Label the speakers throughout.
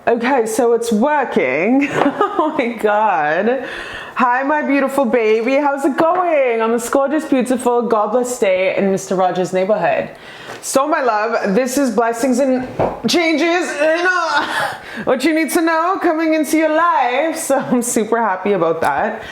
Speaker 1: Okay, so it's working. Oh my God. Hi, my beautiful baby. How's it going on this gorgeous, beautiful, godless day in Mr. Rogers' neighborhood? So, my love, this is blessings and changes and what you need to know coming into your life. So I'm super happy about that.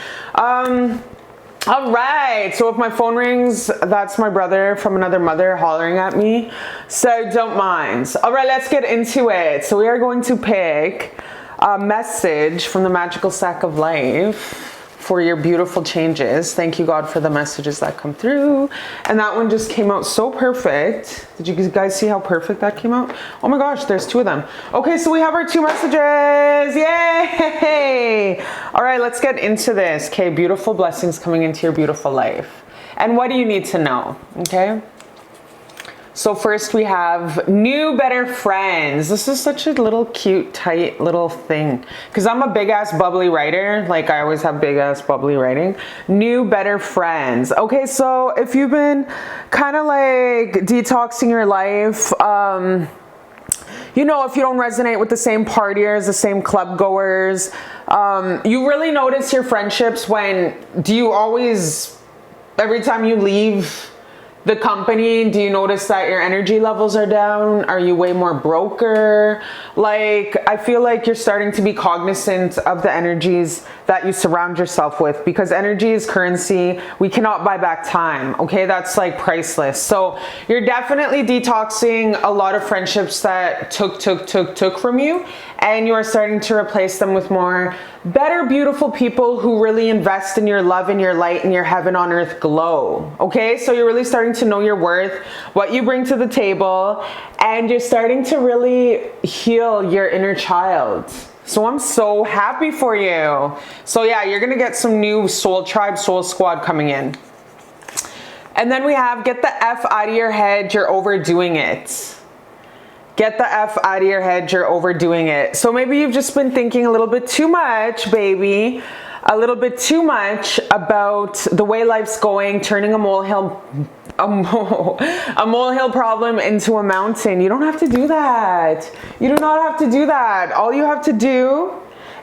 Speaker 1: All right, so if my phone rings, that's my brother from another mother hollering at me, so don't mind. All right, let's get into it. So we are going to pick a message from the Magical Sack of Life for your beautiful changes. Thank you, God, for the messages that come through. And that one just came out so perfect. Did you guys see how perfect that came out? Oh my gosh, there's two of them. Okay, so we have our two messages. Yay! All right, let's get into this. Okay, beautiful blessings coming into your beautiful life. And what do you need to know? Okay. So first we have new, better friends. This is such a little cute, tight little thing. Because I'm a big ass bubbly writer. Like I always have big ass bubbly writing. New, better friends. Okay, so if you've been kind of like detoxing your life, you know, if you don't resonate with the same partiers, the same club goers, you really notice your friendships when, do you always, every time you leave the company, do you notice that your energy levels are down? Are you way more broker? Like, I feel like you're starting to be cognizant of the energies that you surround yourself with, because energy is currency. We cannot buy back time. Okay, that's like priceless. So you're definitely detoxing a lot of friendships that took from you, and you are starting to replace them with more better, beautiful people who really invest in your love and your light and your heaven on earth glow. Okay, so you're really starting to know your worth, what you bring to the table, and you're starting to really heal your inner child. So I'm so happy for you. So yeah, you're gonna get some new soul tribe, soul squad coming in. And then we have, get the F out of your head, you're overdoing it. Get the F out of your head, you're overdoing it. So maybe you've just been thinking a little bit too much, baby. A little bit too much about the way life's going, turning a molehill problem into a mountain. You don't have to do that. You do not have to do that. All you have to do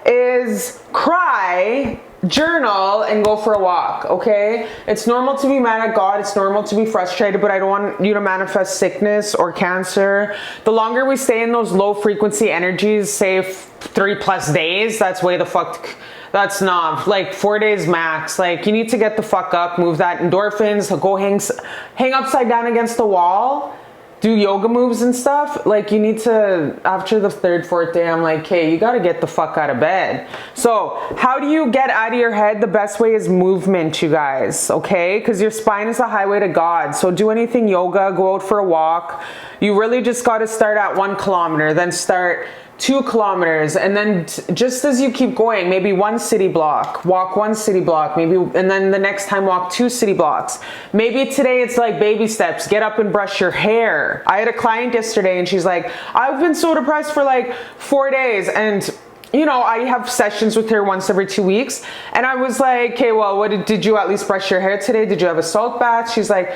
Speaker 1: is cry, journal, and go for a walk. Okay, it's normal to be mad at God, it's normal to be frustrated, but I don't want you to manifest sickness or cancer. The longer we stay in those low frequency energies, say 3+ days, that's way the fuck, that's not, like 4 days max. Like, you need to get the fuck up, move that endorphins, go hang upside down against the wall, do yoga moves and stuff. Like, you need to, after the 3rd, 4th day, I'm like, hey, you got to get the fuck out of bed. So how do you get out of your head? The best way is movement, you guys. Okay, because your spine is the highway to God. So do anything yoga, go out for a walk. You really just got to start at 1 kilometer, then start 2 kilometers, and then just as you keep going, maybe 1 city block, walk 1 city block, maybe, and then the next time walk 2 city blocks. Maybe today it's like baby steps, get up and brush your hair. I had a client yesterday and she's like, I've been so depressed for like 4 days, and you know, I have sessions with her once every 2 weeks, and I was like, okay, well, what did you at least brush your hair today? Did you have a salt bath? She's like,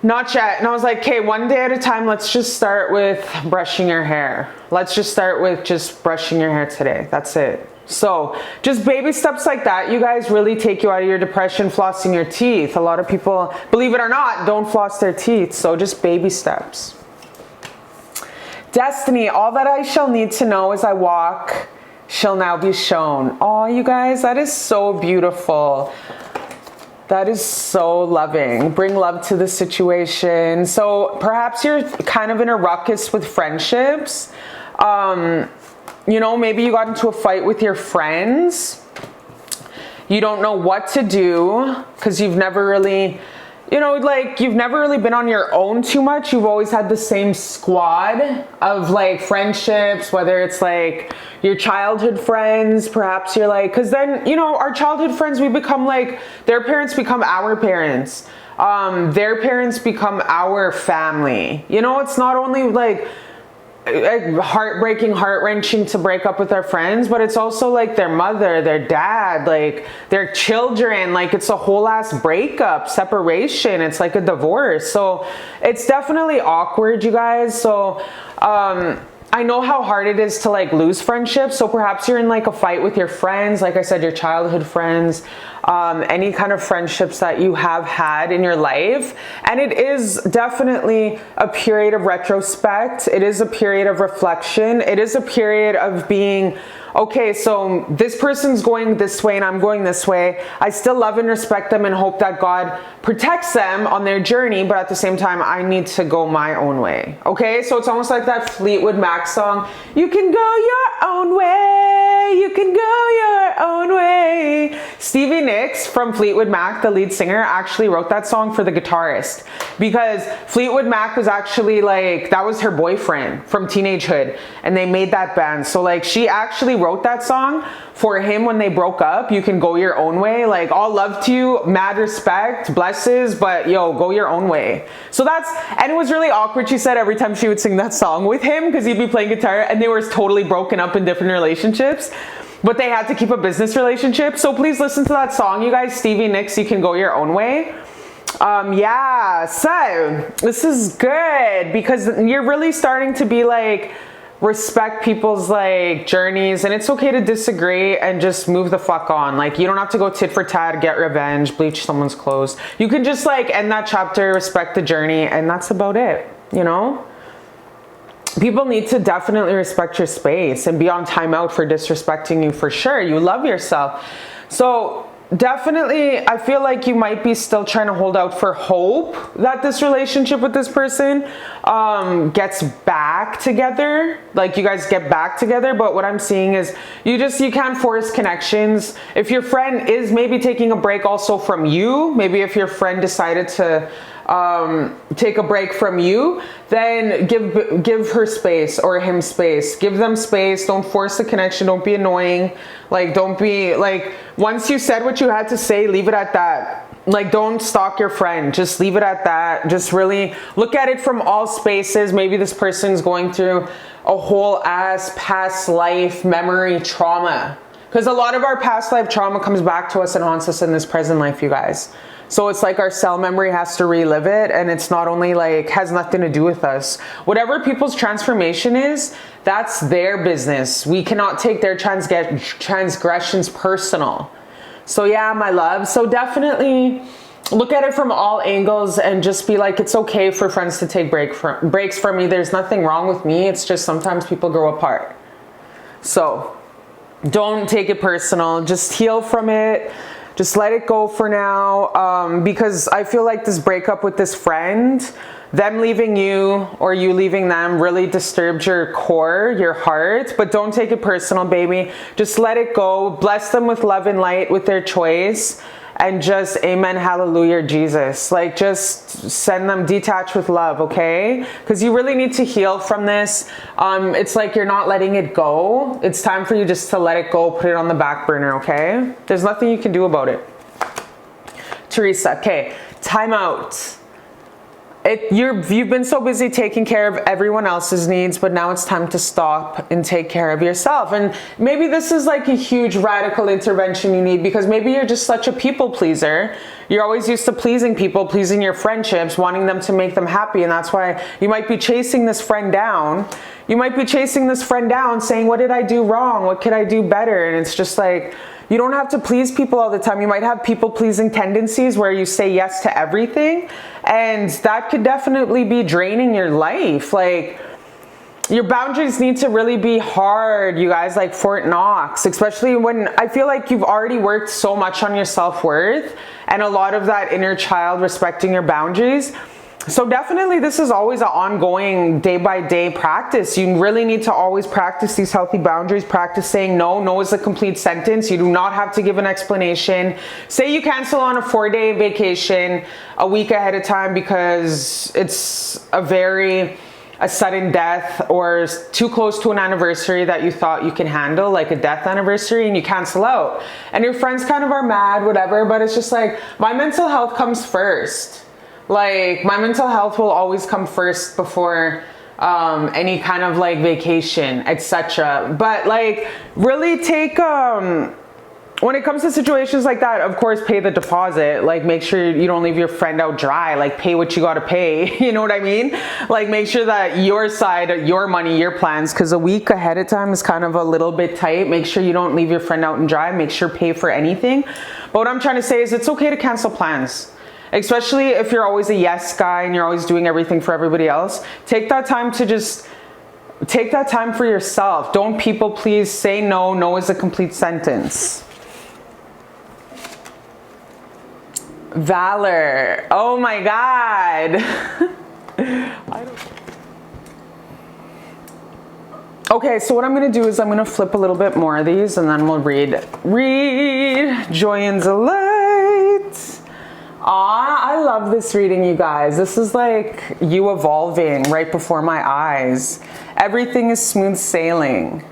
Speaker 1: not yet. And I was like, okay, 1 day at a time. Let's just start with brushing your hair. Let's just start with just brushing your hair today. That's it. So just baby steps like that, you guys, really take you out of your depression. Flossing your teeth. A lot of people, believe it or not, don't floss their teeth. So just baby steps. Destiny, all that I shall need to know as I walk shall now be shown. Oh, you guys, that is so beautiful. That is so loving. Bring love to the situation. So perhaps you're kind of in a ruckus with friendships. You know, maybe you got into a fight with your friends. You don't know what to do because you've never really, you know, like you've never really been on your own too much. You've always had the same squad of like friendships, whether it's like your childhood friends, perhaps you're like, because then, you know, our childhood friends, we become like, their parents become our parents. Their parents become our family. You know, it's not only like heartbreaking, heart-wrenching to break up with our friends, but it's also like their mother, their dad, like their children. Like it's a whole ass breakup, separation. It's like a divorce. So it's definitely awkward, you guys. So I know how hard it is to like lose friendships. So perhaps you're in like a fight with your friends, like I said, your childhood friends, any kind of friendships that you have had in your life. And it is definitely a period of retrospect. It is a period of reflection. It is a period of being, okay, so this person's going this way and I'm going this way. I still love and respect them and hope that God protects them on their journey, but at the same time, I need to go my own way. Okay, so it's almost like that Fleetwood Mac song, you can go your own way, you can go your own way. Stevie Nicks from Fleetwood Mac, the lead singer, actually wrote that song for the guitarist, because Fleetwood Mac was actually like, that was her boyfriend from teenagehood, and they made that band. So like she actually wrote that song for him when they broke up. You can go your own way. Like, all love to you, mad respect, blesses, but yo, go your own way. So that's, and it was really awkward, she said, every time she would sing that song with him, because he'd be playing guitar, and they were totally broken up in different relationships, but they had to keep a business relationship. So please listen to that song, you guys. Stevie Nicks, You Can Go Your Own Way. Yeah, so this is good, because you're really starting to be like, respect people's like journeys, and it's okay to disagree and just move the fuck on. Like, you don't have to go tit for tat, get revenge, bleach someone's clothes. You can just like end that chapter, respect the journey, and that's about it, you know? People need to definitely respect your space and be on timeout for disrespecting you, for sure. You love yourself. So definitely, I feel like you might be still trying to hold out for hope that this relationship with this person gets back together, like you guys get back together. But what I'm seeing is you can't force connections. If your friend is maybe taking a break also from you, maybe if your friend decided to take a break from you, then give her space or him space. Give them space. Don't force the connection. Don't be annoying. Like, don't be like, once you said what you had to say, leave it at that. Like, don't stalk your friend. Just leave it at that. Just really look at it from all spaces. Maybe this person's going through a whole ass past life memory trauma, because a lot of our past life trauma comes back to us and haunts us in this present life, you guys. So it's like our cell memory has to relive it, and it's not only like, has nothing to do with us. Whatever people's transformation is, that's their business. We cannot take their transgressions personal. So yeah, my love. So definitely look at it from all angles and just be like, it's okay for friends to take breaks from me. There's nothing wrong with me. It's just sometimes people grow apart. So don't take it personal. Just heal from it. Just let it go for now, because I feel like this breakup with this friend, them leaving you or you leaving them, really disturbed your core, your heart. But don't take it personal, baby. Just let it go. Bless them with love and light with their choice. And just amen, hallelujah, Jesus. Like, just send them, detach with love, okay? Because you really need to heal from this. It's like you're not letting it go. It's time for you just to let it go, put it on the back burner, okay? There's nothing you can do about it. Teresa, okay, time out. You've been so busy taking care of everyone else's needs, but now it's time to stop and take care of yourself. And maybe this is like a huge radical intervention you need, because maybe you're just such a people pleaser. You're always used to pleasing people, pleasing your friendships, wanting them to make them happy. And that's why you might be chasing this friend down. You might be chasing this friend down saying, what did I do wrong? What could I do better? And it's just like, you don't have to please people all the time. You might have people-pleasing tendencies where you say yes to everything, and that could definitely be draining your life. Like, your boundaries need to really be hard, you guys, like Fort Knox, especially when I feel like you've already worked so much on your self-worth and a lot of that inner child respecting your boundaries. So definitely this is always an ongoing day-by-day practice. You really need to always practice these healthy boundaries, practice saying no. No is a complete sentence. You do not have to give an explanation. Say you cancel on a 4-day vacation a week ahead of time because it's a sudden death or too close to an anniversary that you thought you can handle, like a death anniversary, and you cancel out. And your friends kind of are mad, whatever, but it's just like, my mental health comes first. Like, my mental health will always come first before any kind of like vacation, etc. But like, really take when it comes to situations like that, of course, pay the deposit. Like, make sure you don't leave your friend out dry. Like, pay what you got to pay. You know what I mean? Like, make sure that your side, your money, your plans, because a week ahead of time is kind of a little bit tight. Make sure you don't leave your friend out and dry. Make sure pay for anything. But what I'm trying to say is it's okay to cancel plans. Especially if you're always a yes guy and you're always doing everything for everybody else. Take that time to just take that time for yourself. Don't people please. Say no. No is a complete sentence. Valor. Oh my God. Okay, so what I'm going to do is I'm going to flip a little bit more of these and then we'll read Joy and Delight. Aw, I love this reading, you guys. This is like you evolving right before my eyes. Everything is smooth sailing.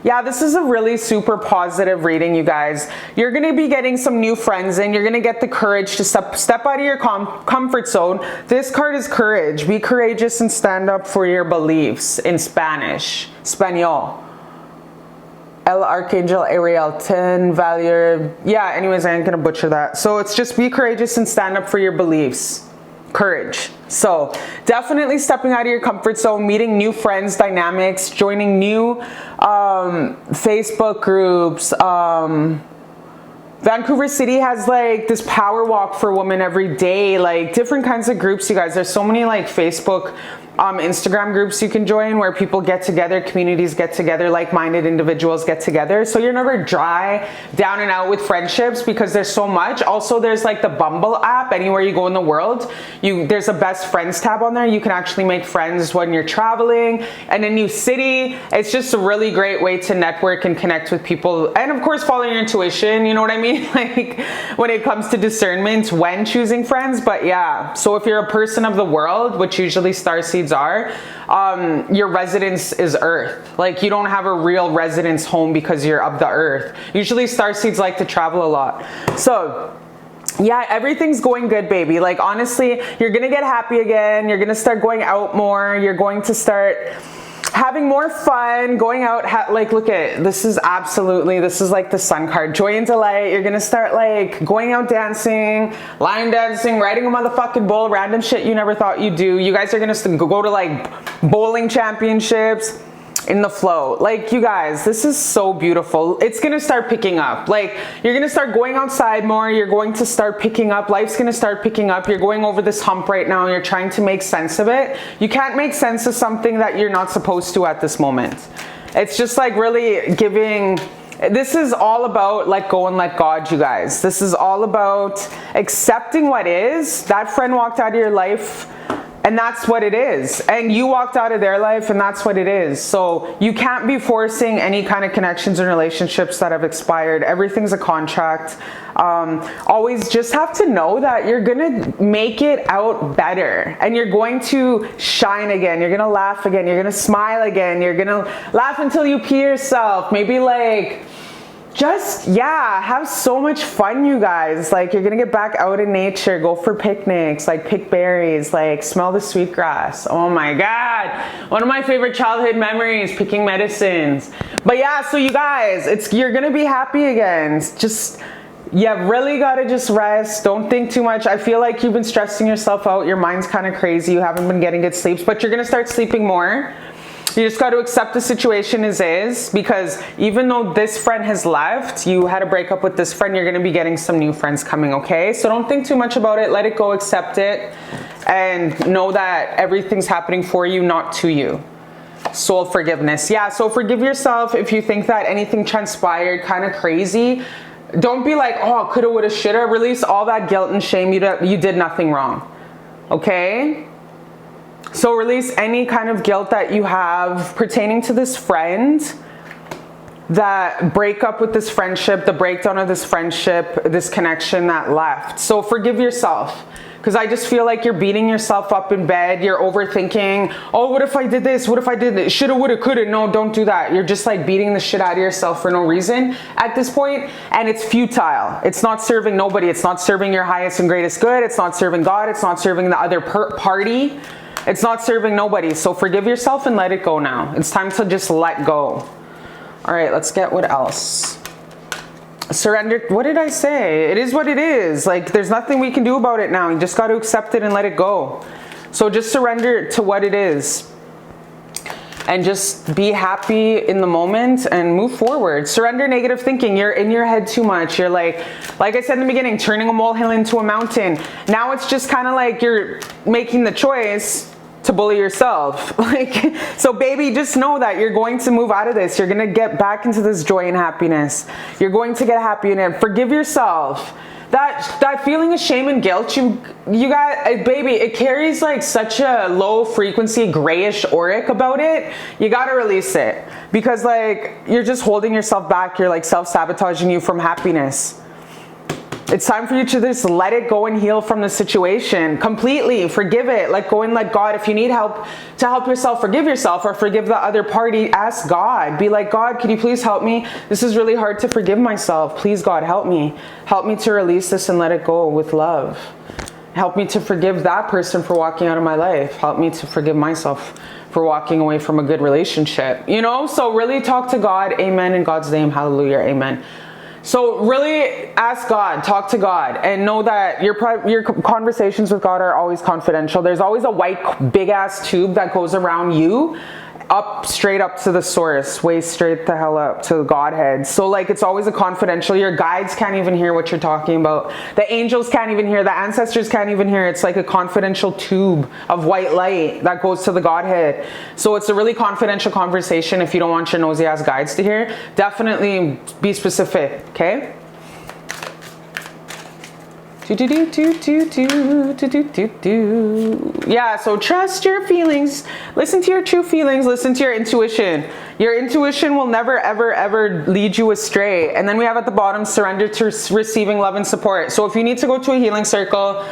Speaker 1: Yeah, this is a really super positive reading, you guys. You're going to be getting some new friends in. You're going to get the courage to step out of your comfort zone. This card is courage. Be courageous and stand up for your beliefs in Spanish. Espanol. El Archangel Ariel 10 Valor. Yeah, anyways, I ain't going to butcher that. So it's just be courageous and stand up for your beliefs. Courage. So definitely stepping out of your comfort zone, meeting new friends, dynamics, joining new Facebook groups. Vancouver City has like this power walk for women every day, like different kinds of groups, you guys. There's so many like Facebook, Instagram groups you can join where people get together, communities get together, like-minded individuals get together. So you're never dry, down and out with friendships because there's so much. Also, there's like the Bumble app. Anywhere you go in the world, there's a best friends tab on there. You can actually make friends when you're traveling in a new city. It's just a really great way to network and connect with people. And of course, follow your intuition. You know what I mean? Like when it comes to discernment when choosing friends. But yeah, so if you're a person of the world, which usually starseeds are, your residence is Earth. Like you don't have a real residence home because you're of the Earth. Usually starseeds like to travel a lot. So yeah, everything's going good, baby. Like honestly, you're gonna get happy again. You're gonna start going out more. You're going to start having more fun, going out, like look at, this is like the Sun card, joy and delight. You're gonna start like going out dancing, line dancing, riding a motherfucking bull, random shit you never thought you'd do. You guys are gonna go to like bowling championships in the flow. Like you guys, this is so beautiful. It's gonna start picking up. Like you're gonna start going outside more. You're going to start picking up. Life's gonna start picking up. You're going over this hump right now. You're trying to make sense of it. You can't make sense of something that you're not supposed to at this moment. It's just like really giving. This is all about let go and let God, you guys. This is all about accepting what is. That friend walked out of your life and that's what it is. And you walked out of their life and that's what it is. So you can't be forcing any kind of connections and relationships that have expired. Everything's a contract. Always just have to know that you're gonna make it out better and you're going to shine again. You're gonna laugh again. You're gonna smile again. You're gonna laugh until you pee yourself. Maybe like, just, yeah, have so much fun, you guys. Like you're gonna get back out in nature, go for picnics, like pick berries, like smell the sweetgrass. Oh my God. One of my favorite childhood memories, picking medicines. But yeah, so you guys, you're gonna be happy again. Just, you really gotta just rest. Don't think too much. I feel like you've been stressing yourself out. Your mind's kind of crazy. You haven't been getting good sleeps, but you're gonna start sleeping more. You just got to accept the situation as is, because even though this friend has left, you had a breakup with this friend, you're going to be getting some new friends coming, okay? So don't think too much about it. Let it go, accept it, and know that everything's happening for you, not to you. Soul forgiveness. Yeah, so forgive yourself if you think that anything transpired kind of crazy. Don't be like, oh, coulda, woulda, shoulda. Release all that guilt and shame. You did nothing wrong, okay? So release any kind of guilt that you have pertaining to this friend, that breakup with this friendship, the breakdown of this friendship, this connection that left. So forgive yourself, because I just feel like you're beating yourself up in bed. You're overthinking, oh, what if I did this? What if I did this? Shoulda, woulda, coulda. No, don't do that. You're just like beating the shit out of yourself for no reason at this point, and it's futile. It's not serving nobody. It's not serving your highest and greatest good. It's not serving God. It's not serving the other party. It's not serving nobody. So forgive yourself and let it go now. It's time to just let go. All right, let's get what else. surrender. What did I say? It is what it is. Like, there's nothing we can do about it now. You just got to accept it and let it go. So just surrender to what it is. And just be happy in the moment and move forward. Surrender negative thinking. You're in your head too much. You're like I said in the beginning, turning a molehill into a mountain. Now it's just kind of like you're making the choice to bully yourself. Like, so baby, just know that you're going to move out of this. You're going to get back into this joy and happiness. You're going to get happy in it. Forgive yourself. That feeling of shame and guilt you got, baby, it carries like such a low frequency grayish auric about it. You got to release it, because like you're just holding yourself back. You're like self-sabotaging you from happiness. It's time for you to just let it go and heal from the situation completely. Forgive it. Let go and let God. If you need help to help yourself, forgive yourself, or forgive the other party. Ask God. Be like, God, could you please help me? This is really hard to forgive myself. Please, God, help me. Help me to release this and let it go with love. Help me to forgive that person for walking out of my life. Help me to forgive myself for walking away from a good relationship. You know, so really talk to God. Amen. In God's name. Hallelujah. Amen. So really ask God, talk to God, and know that your conversations with God are always confidential. There's always a white big ass tube that goes around you, straight up to the source, way straight the hell up to Godhead. So like, it's always a confidential. Your guides can't even hear what you're talking about. The angels can't even hear. The ancestors can't even hear. It's like a confidential tube of white light that goes to the Godhead. So it's a really confidential conversation. If you don't want your nosy ass guides to hear, definitely be specific. Okay. Yeah, so trust your feelings. Listen to your true feelings. Listen to your intuition. Your intuition will never, ever, ever lead you astray. And then we have at the bottom, surrender to receiving love and support. So if you need to go to a healing circle,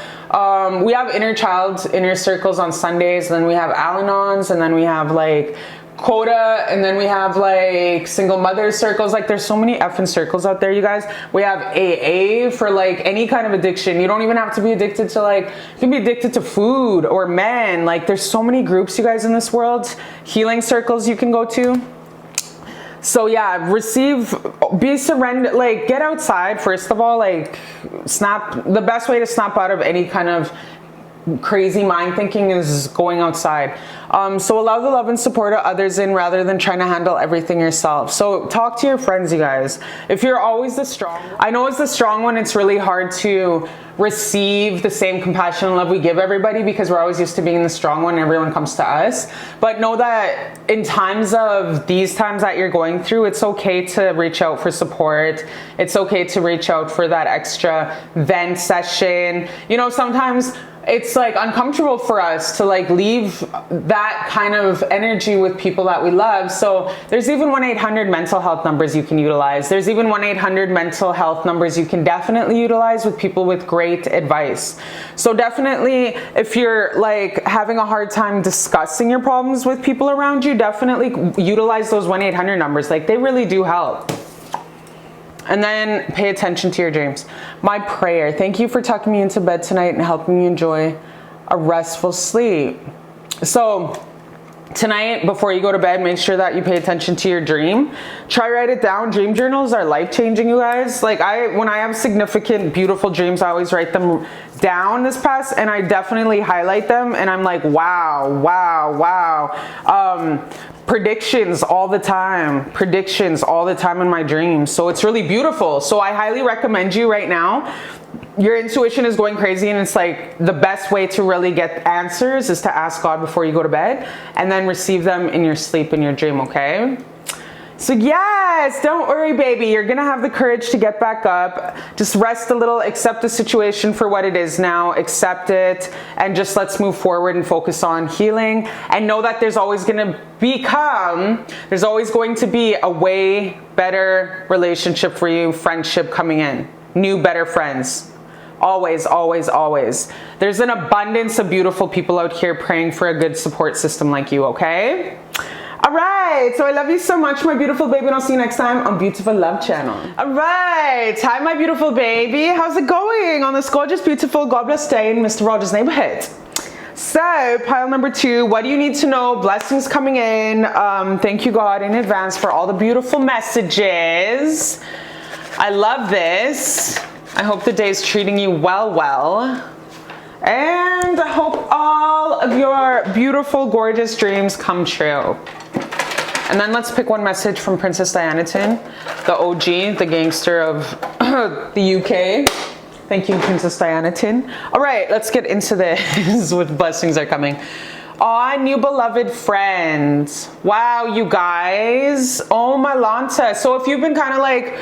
Speaker 1: we have inner circles on Sundays. Then we have Al-Anons, and then we have like Quota, and then we have like single mother circles. Like, there's so many effing circles out there, you guys. We have AA for like any kind of addiction. You don't even have to be addicted to, like, you can be addicted to food or men. Like, there's so many groups, you guys, in this world. Healing circles you can go to. So yeah, be surrendered, like, get outside first of all. Like, the best way to snap out of any kind of crazy mind thinking is going outside. So allow the love and support of others in, rather than trying to handle everything yourself. So talk to your friends, you guys. If you're always the strong, I know as the strong one, it's really hard to receive the same compassion and love we give everybody, because we're always used to being the strong one and everyone comes to us. But know that in these times that you're going through, it's okay to reach out for support. It's okay to reach out for that extra vent session. You know, sometimes it's like uncomfortable for us to like leave that kind of energy with people that we love. So there's even 1-800 mental health numbers you can utilize. There's even 1-800 mental health numbers you can definitely utilize with people with great advice. So definitely, if you're like having a hard time discussing your problems with people around you, definitely utilize those 1-800 numbers. Like, they really do help. And then pay attention to your dreams. My prayer, thank you for tucking me into bed tonight and helping me enjoy a restful sleep. So tonight, before you go to bed, make sure that you pay attention to your dream. Try write it down. Dream journals are life-changing, you guys. Like, when I have significant, beautiful dreams, I always write them down and I definitely highlight them, and I'm like, wow, wow, wow. Predictions all the time in my dreams. So it's really beautiful. So I highly recommend you right now. Your intuition is going crazy, and it's like the best way to really get answers is to ask God before you go to bed, and then receive them in your sleep, in your dream. Okay. So yes, don't worry, baby. You're going to have the courage to get back up. Just rest a little, accept the situation for what it is now, accept it, and just let's move forward and focus on healing. And know that there's always going to be a way better relationship for you, friendship coming in, new, better friends. Always, always, always. There's an abundance of beautiful people out here praying for a good support system like you, okay? All right, so I love you so much, my beautiful baby, and I'll see you next time on Beautiful Love Channel. All right, hi, my beautiful baby. How's it going on this gorgeous, beautiful, God bless day in Mr. Rogers' neighborhood? So, pile number 2, what do you need to know? Blessings coming in. Thank you, God, in advance for all the beautiful messages. I love this. I hope the day's treating you well. And I hope all of your beautiful, gorgeous dreams come true. And then let's pick one message from Princess Dianaton, the OG, the gangster of the UK. Thank you, Princess Dianaton. All right, let's get into this with blessings are coming. Aw, new beloved friends. Wow, you guys. Oh, my Lanta. So if you've been kind of like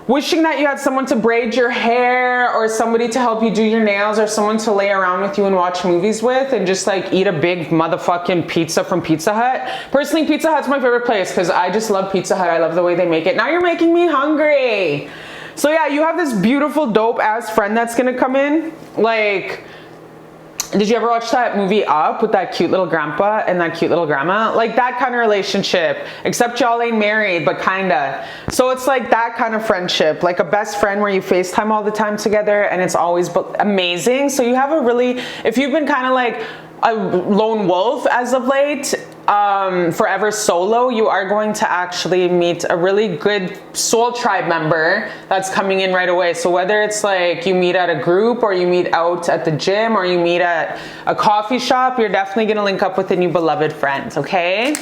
Speaker 1: wishing that you had someone to braid your hair or somebody to help you do your nails or someone to lay around with you and watch movies with and just like eat a big motherfucking pizza from Pizza Hut. Personally, Pizza Hut's my favorite place because I just love Pizza Hut. I love the way they make it. Now you're making me hungry. So yeah, you have this beautiful dope ass friend that's gonna come in. Like, did you ever watch that movie Up with that cute little grandpa and that cute little grandma? Like that kind of relationship, except y'all ain't married, but kinda. So it's like that kind of friendship, like a best friend where you FaceTime all the time together and it's always amazing. So you have a really, if you've been kind of like a lone wolf as of late, forever solo, you are going to actually meet a really good soul tribe member that's coming in right away. So whether it's like you meet at a group or you meet out at the gym or you meet at a coffee shop, you're definitely going to link up with a new beloved friend, okay?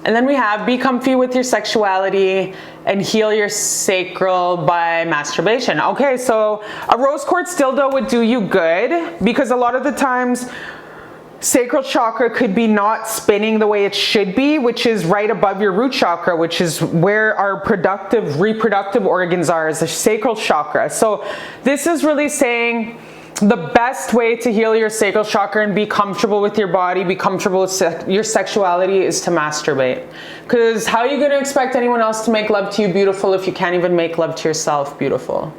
Speaker 1: And then we have be comfy with your sexuality and heal your sacral by masturbation. Okay, so a rose quartz dildo would do you good because a lot of the times sacral chakra could be not spinning the way it should be, which is right above your root chakra, which is where our reproductive organs are, is the sacral chakra. So this is really saying the best way to heal your sacral chakra and be comfortable with your body, be comfortable with your sexuality is to masturbate. Because how are you going to expect anyone else to make love to you beautiful if you can't even make love to yourself beautiful?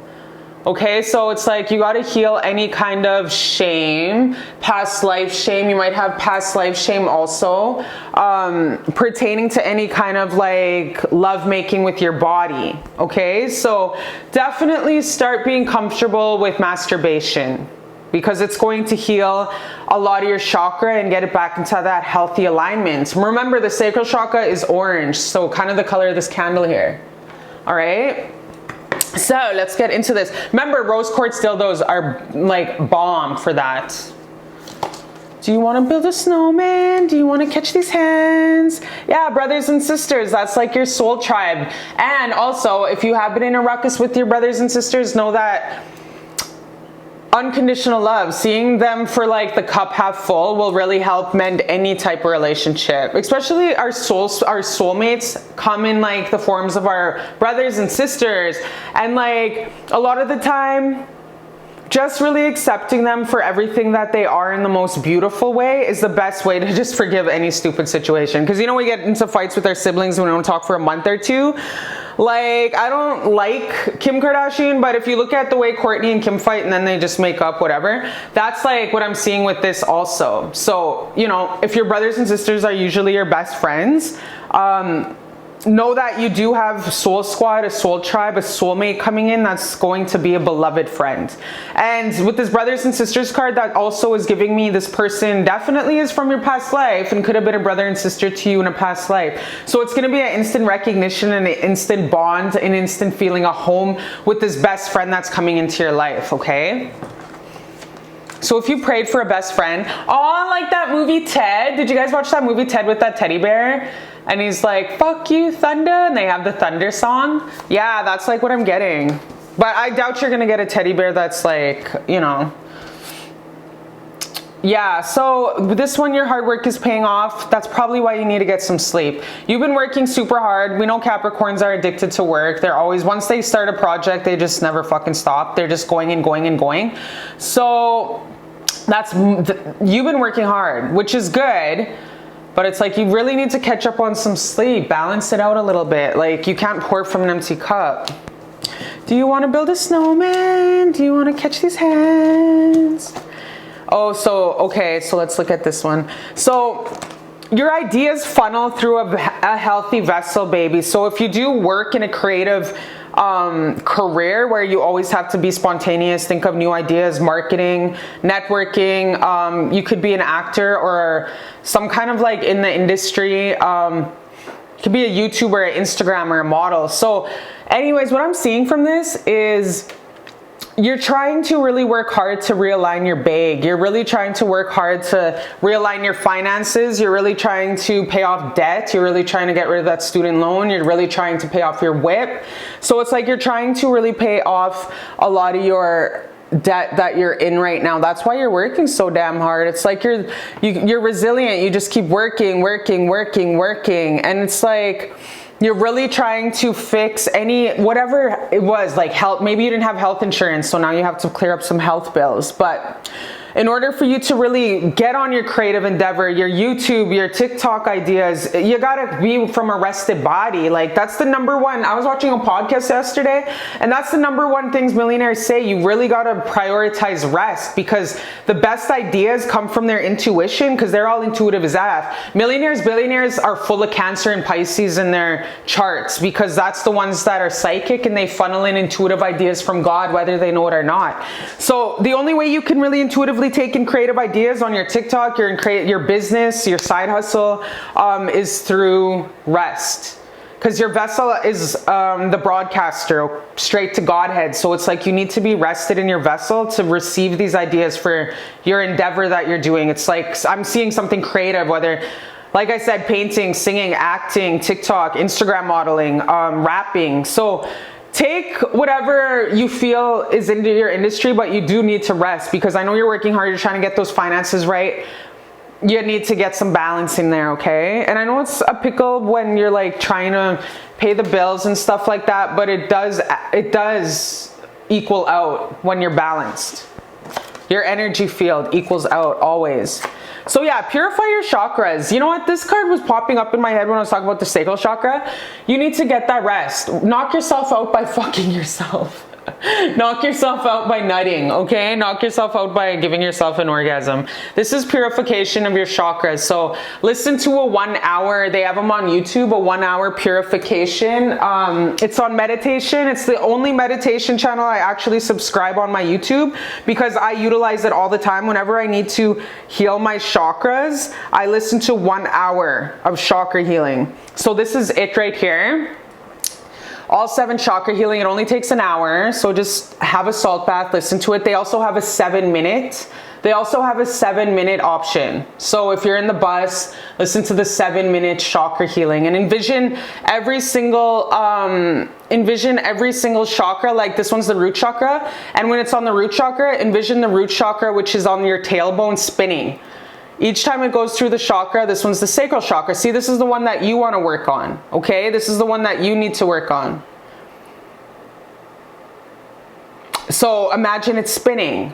Speaker 1: Okay, so it's like you got to heal any kind of shame, past life shame. You might have past life shame also, pertaining to any kind of like love making with your body. Okay, so definitely start being comfortable with masturbation because it's going to heal a lot of your chakra and get it back into that healthy alignment. Remember, the sacral chakra is orange, so kind of the color of this candle here. All right. So let's get into this. Remember, rose quartz dildos are like bomb for that. Do you want to build a snowman? Do you want to catch these hands? Yeah, brothers and sisters, that's like your soul tribe. And also, if you have been in a ruckus with your brothers and sisters, know that unconditional love, seeing them for like the cup half full, will really help mend any type of relationship. Especially our soulmates come in like the forms of our brothers and sisters, and like a lot of the time just really accepting them for everything that they are in the most beautiful way is the best way to just forgive any stupid situation. Because you know, we get into fights with our siblings when we don't talk for a month or two. Like, I don't like Kim Kardashian, but if you look at the way Kourtney and Kim fight and then they just make up, whatever, that's like what I'm seeing with this also. So, you know, if your brothers and sisters are usually your best friends, know that you do have soul squad, a soul tribe, a soulmate coming in that's going to be a beloved friend. And with this brothers and sisters card, that also is giving me this person definitely is from your past life and could have been a brother and sister to you in a past life. So it's going to be an instant recognition and an instant bond, an instant feeling of home with this best friend that's coming into your life, okay? So if you prayed for a best friend, oh, like that movie Ted. Did you guys watch that movie Ted with that teddy bear? And he's like, fuck you, thunder. And they have the thunder song. Yeah, that's like what I'm getting. But I doubt you're going to get a teddy bear that's like, you know. Yeah, so this one, your hard work is paying off. That's probably why you need to get some sleep. You've been working super hard. We know Capricorns are addicted to work. They're always, once they start a project, they just never fucking stop. They're just going and going and going. So that's, you've been working hard, which is good. But it's like you really need to catch up on some sleep. Balance it out a little bit. Like, you can't pour from an empty cup. Do you want to build a snowman? Do you want to catch these hands? Oh, so, okay, so let's look at this one. So your ideas funnel through a healthy vessel, baby. So if you do work in a creative career where you always have to be spontaneous, think of new ideas, marketing, networking, you could be an actor or some kind of like in the industry, could be a YouTuber, an Instagrammer, a model. So Anyways, what I'm seeing from this is you're trying to really work hard to realign your bag. You're really trying to work hard to realign your finances. You're really trying to pay off debt. You're really trying to get rid of that student loan. You're really trying to pay off your WIP. So it's like you're trying to really pay off a lot of your debt that you're in right now. That's why you're working so damn hard. It's like you're resilient. You just keep working. And it's like you're really trying to fix whatever it was, like health. Maybe you didn't have health insurance, so now you have to clear up some health bills. But in order for you to really get on your creative endeavor, your YouTube, your TikTok ideas, you gotta be from a rested body. Like that's the number one. I was watching a podcast yesterday, and that's the number one things millionaires say. You really gotta prioritize rest, because the best ideas come from their intuition, because they're all intuitive as that. Millionaires, billionaires are full of Cancer and Pisces in their charts, because that's the ones that are psychic and they funnel in intuitive ideas from God, whether they know it or not. So the only way you can really intuitively take in creative ideas on your TikTok, your business, your side hustle, is through rest. Because your vessel is the broadcaster straight to Godhead. So it's like you need to be rested in your vessel to receive these ideas for your endeavor that you're doing. It's like I'm seeing something creative, whether, like I said, painting, singing, acting, TikTok, Instagram modeling, rapping. So take whatever you feel is into your industry, but you do need to rest, because I know you're working hard. You're trying to get those finances right. You need to get some balance in there, okay? And I know it's a pickle when you're like trying to pay the bills and stuff like that, but it does equal out when you're balanced. Your energy field equals out always. So yeah, purify your chakras. You know what? This card was popping up in my head when I was talking about the sacral chakra. You need to get that rest. Knock yourself out by fucking yourself. Knock yourself out by nutting, okay? Knock yourself out by giving yourself an orgasm. This is purification of your chakras. So listen to a 1 hour, they have them on YouTube, a 1 hour purification. It's on meditation. It's the only meditation channel I actually subscribe on my YouTube, because I utilize it all the time. Whenever I need to heal my chakras, I listen to 1 hour of chakra healing. So this is it right here. All 7 chakra healing. It only takes an hour. So just have a salt bath, listen to it. They also have a 7-minute. They also have a 7-minute option. So if you're in the bus, listen to the 7-minute chakra healing, and envision every single chakra. Like this one's the root chakra. And when it's on the root chakra, envision the root chakra, which is on your tailbone, spinning. Each time it goes through the chakra, this one's the sacral chakra. See, this is the one that you want to work on, okay? This is the one that you need to work on. So imagine it's spinning,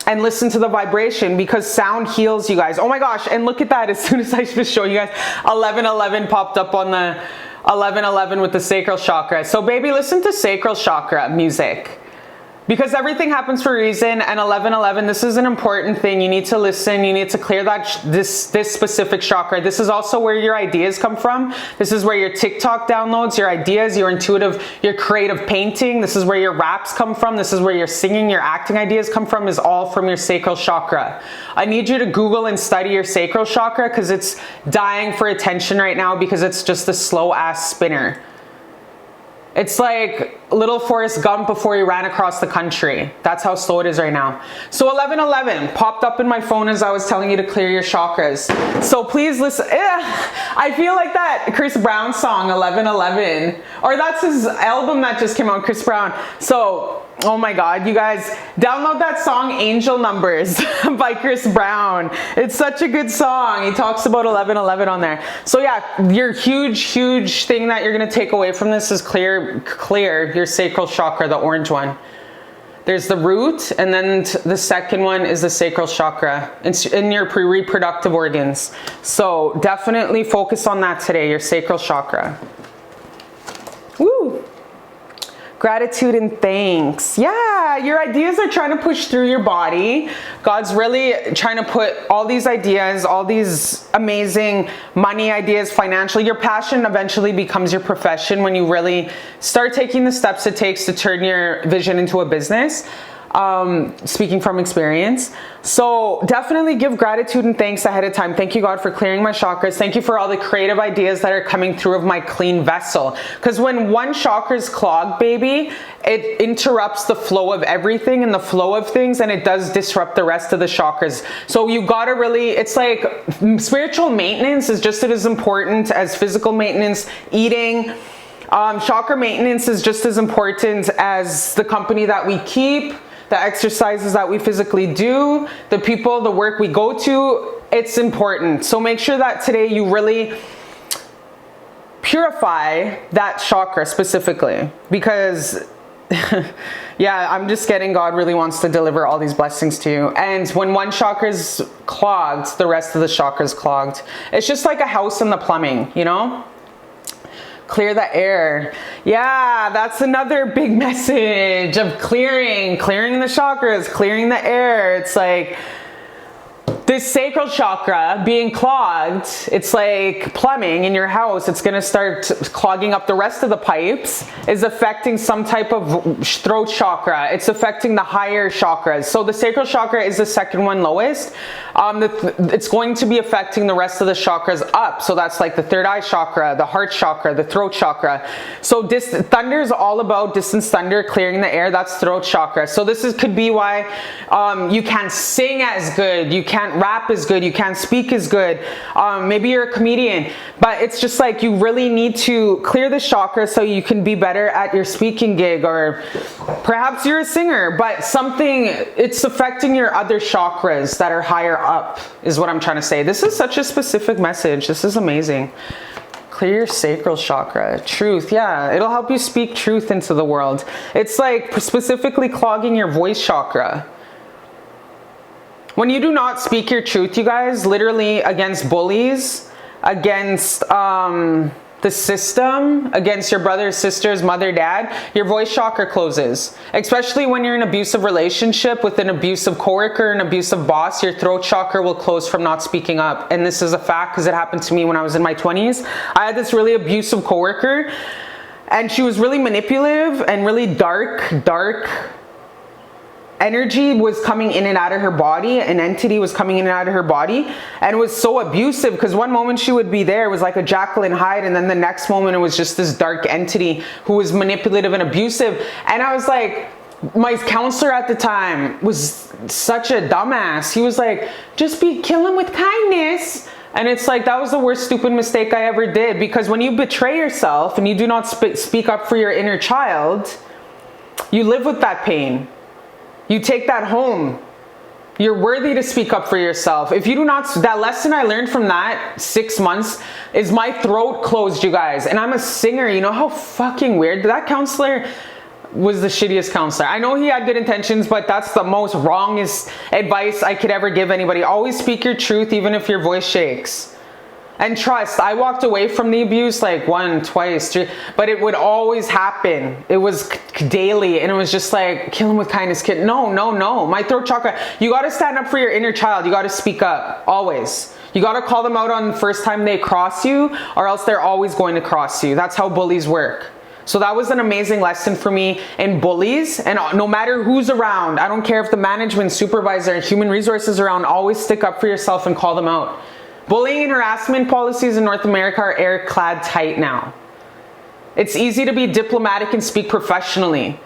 Speaker 1: and listen to the vibration, because sound heals, you guys. Oh my gosh, and look at that. As soon as I just show you guys, 1111 popped up on the 1111 with the sacral chakra. So baby, listen to sacral chakra music, because everything happens for a reason. And 1111, this is an important thing. You need to listen. You need to clear that this specific chakra. This is also where your ideas come from. This is where your TikTok downloads, your ideas, your intuitive, your creative painting. This is where your raps come from. This is where your singing, your acting ideas come from, is all from your sacral chakra. I need you to Google and study your sacral chakra, because it's dying for attention right now, because it's just a slow ass spinner. It's like little Forrest Gump before he ran across the country. That's how slow it is right now. So 1111 popped up in my phone as I was telling you to clear your chakras. So please listen. I feel like that Chris Brown song, 1111. Or that's his album that just came out, Chris Brown. So, oh my God, you guys, download that song Angel Numbers by Chris Brown. It's such a good song. He talks about 1111 on there. So yeah, your huge thing that you're going to take away from this is clear your sacral chakra, the orange one. There's the root, and then the second one is the sacral chakra. It's in your reproductive organs. So definitely focus on that today, your sacral chakra. Woo! Gratitude and thanks. Yeah, your ideas are trying to push through your body. God's really trying to put all these ideas, all these amazing money ideas, financially. Your passion eventually becomes your profession when you really start taking the steps it takes to turn your vision into a business. speaking from experience. So definitely give gratitude and thanks ahead of time. Thank you, God, for clearing my chakras. Thank you for all the creative ideas that are coming through of my clean vessel. Because when one chakra is clogged, baby, it interrupts the flow of everything and the flow of things, and it does disrupt the rest of the chakras. So you gotta really, it's like spiritual maintenance is just as important as physical maintenance. Eating, chakra maintenance is just as important as the company that we keep, the exercises that we physically do, the people, the work we go to. It's important. So make sure that today you really purify that chakra specifically, because yeah, I'm just getting God really wants to deliver all these blessings to you. And when one chakra is clogged, the rest of the chakra is clogged. It's just like a house in the plumbing, you know? Clear the air. Yeah, that's another big message of clearing the chakras, clearing the air. It's like this sacral chakra being clogged, it's like plumbing in your house. It's going to start clogging up the rest of the pipes, is affecting some type of throat chakra. It's affecting the higher chakras. So the sacral chakra is the second one lowest. It's going to be affecting the rest of the chakras up. So that's like the third eye chakra, the heart chakra, the throat chakra. So thunder is all about distance thunder, clearing the air. That's throat chakra. So this could be why you can't sing as good. You can't rap as good. You can't speak as good. Maybe you're a comedian, but it's just like you really need to clear the chakra so you can be better at your speaking gig, or perhaps you're a singer, but it's affecting your other chakras that are higher up is what I'm trying to say. This is such a specific message. This is amazing. Clear your sacral chakra. Truth. Yeah, it'll help you speak truth into the world. It's like specifically clogging your voice chakra. When you do not speak your truth, you guys, literally against bullies, against the system, against your brothers, sisters, mother, dad, your voice chakra closes. Especially when you're in an abusive relationship with an abusive coworker, an abusive boss, your throat chakra will close from not speaking up. And this is a fact because it happened to me when I was in my 20s. I had this really abusive coworker, and she was really manipulative and really dark energy was coming in and out of her body. An entity was coming in and out of her body, and it was so abusive because one moment she would be there, it was like a Jekyll and Hyde, and then the next moment it was just this dark entity who was manipulative and abusive. And I was like, my counselor at the time was such a dumbass. He was like, just kill him with kindness. And it's like, that was the worst stupid mistake I ever did, because when you betray yourself and you do not speak up for your inner child, you live with that pain. You take that home. You're worthy to speak up for yourself. If you do not, that lesson I learned from that 6 months is my throat closed, you guys. And I'm a singer. You know how fucking weird? That counselor was the shittiest counselor. I know he had good intentions, but that's the most wrongest advice I could ever give anybody. Always speak your truth, even if your voice shakes. And trust, I walked away from the abuse like 1, 2, 3, but it would always happen. It was daily, and it was just like, kill him with kindness, kid. No. My throat chakra, you got to stand up for your inner child. You got to speak up, always. You got to call them out on the first time they cross you, or else they're always going to cross you. That's how bullies work. So that was an amazing lesson for me in bullies. And no matter who's around, I don't care if the management, supervisor, human resources around, always stick up for yourself and call them out. Bullying and harassment policies in North America are air-clad tight now. It's easy to be diplomatic and speak professionally.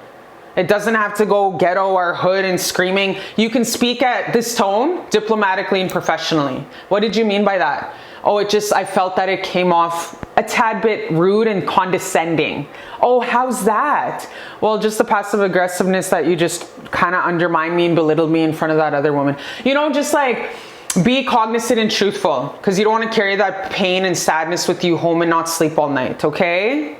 Speaker 1: It doesn't have to go ghetto or hood and screaming. You can speak at this tone diplomatically and professionally. What did you mean by that? Oh, I felt that it came off a tad bit rude and condescending. Oh, how's that? Well, just the passive aggressiveness that you just kind of undermined me and belittled me in front of that other woman. You know, just like, be cognizant and truthful, because you don't want to carry that pain and sadness with you home and not sleep all night, okay?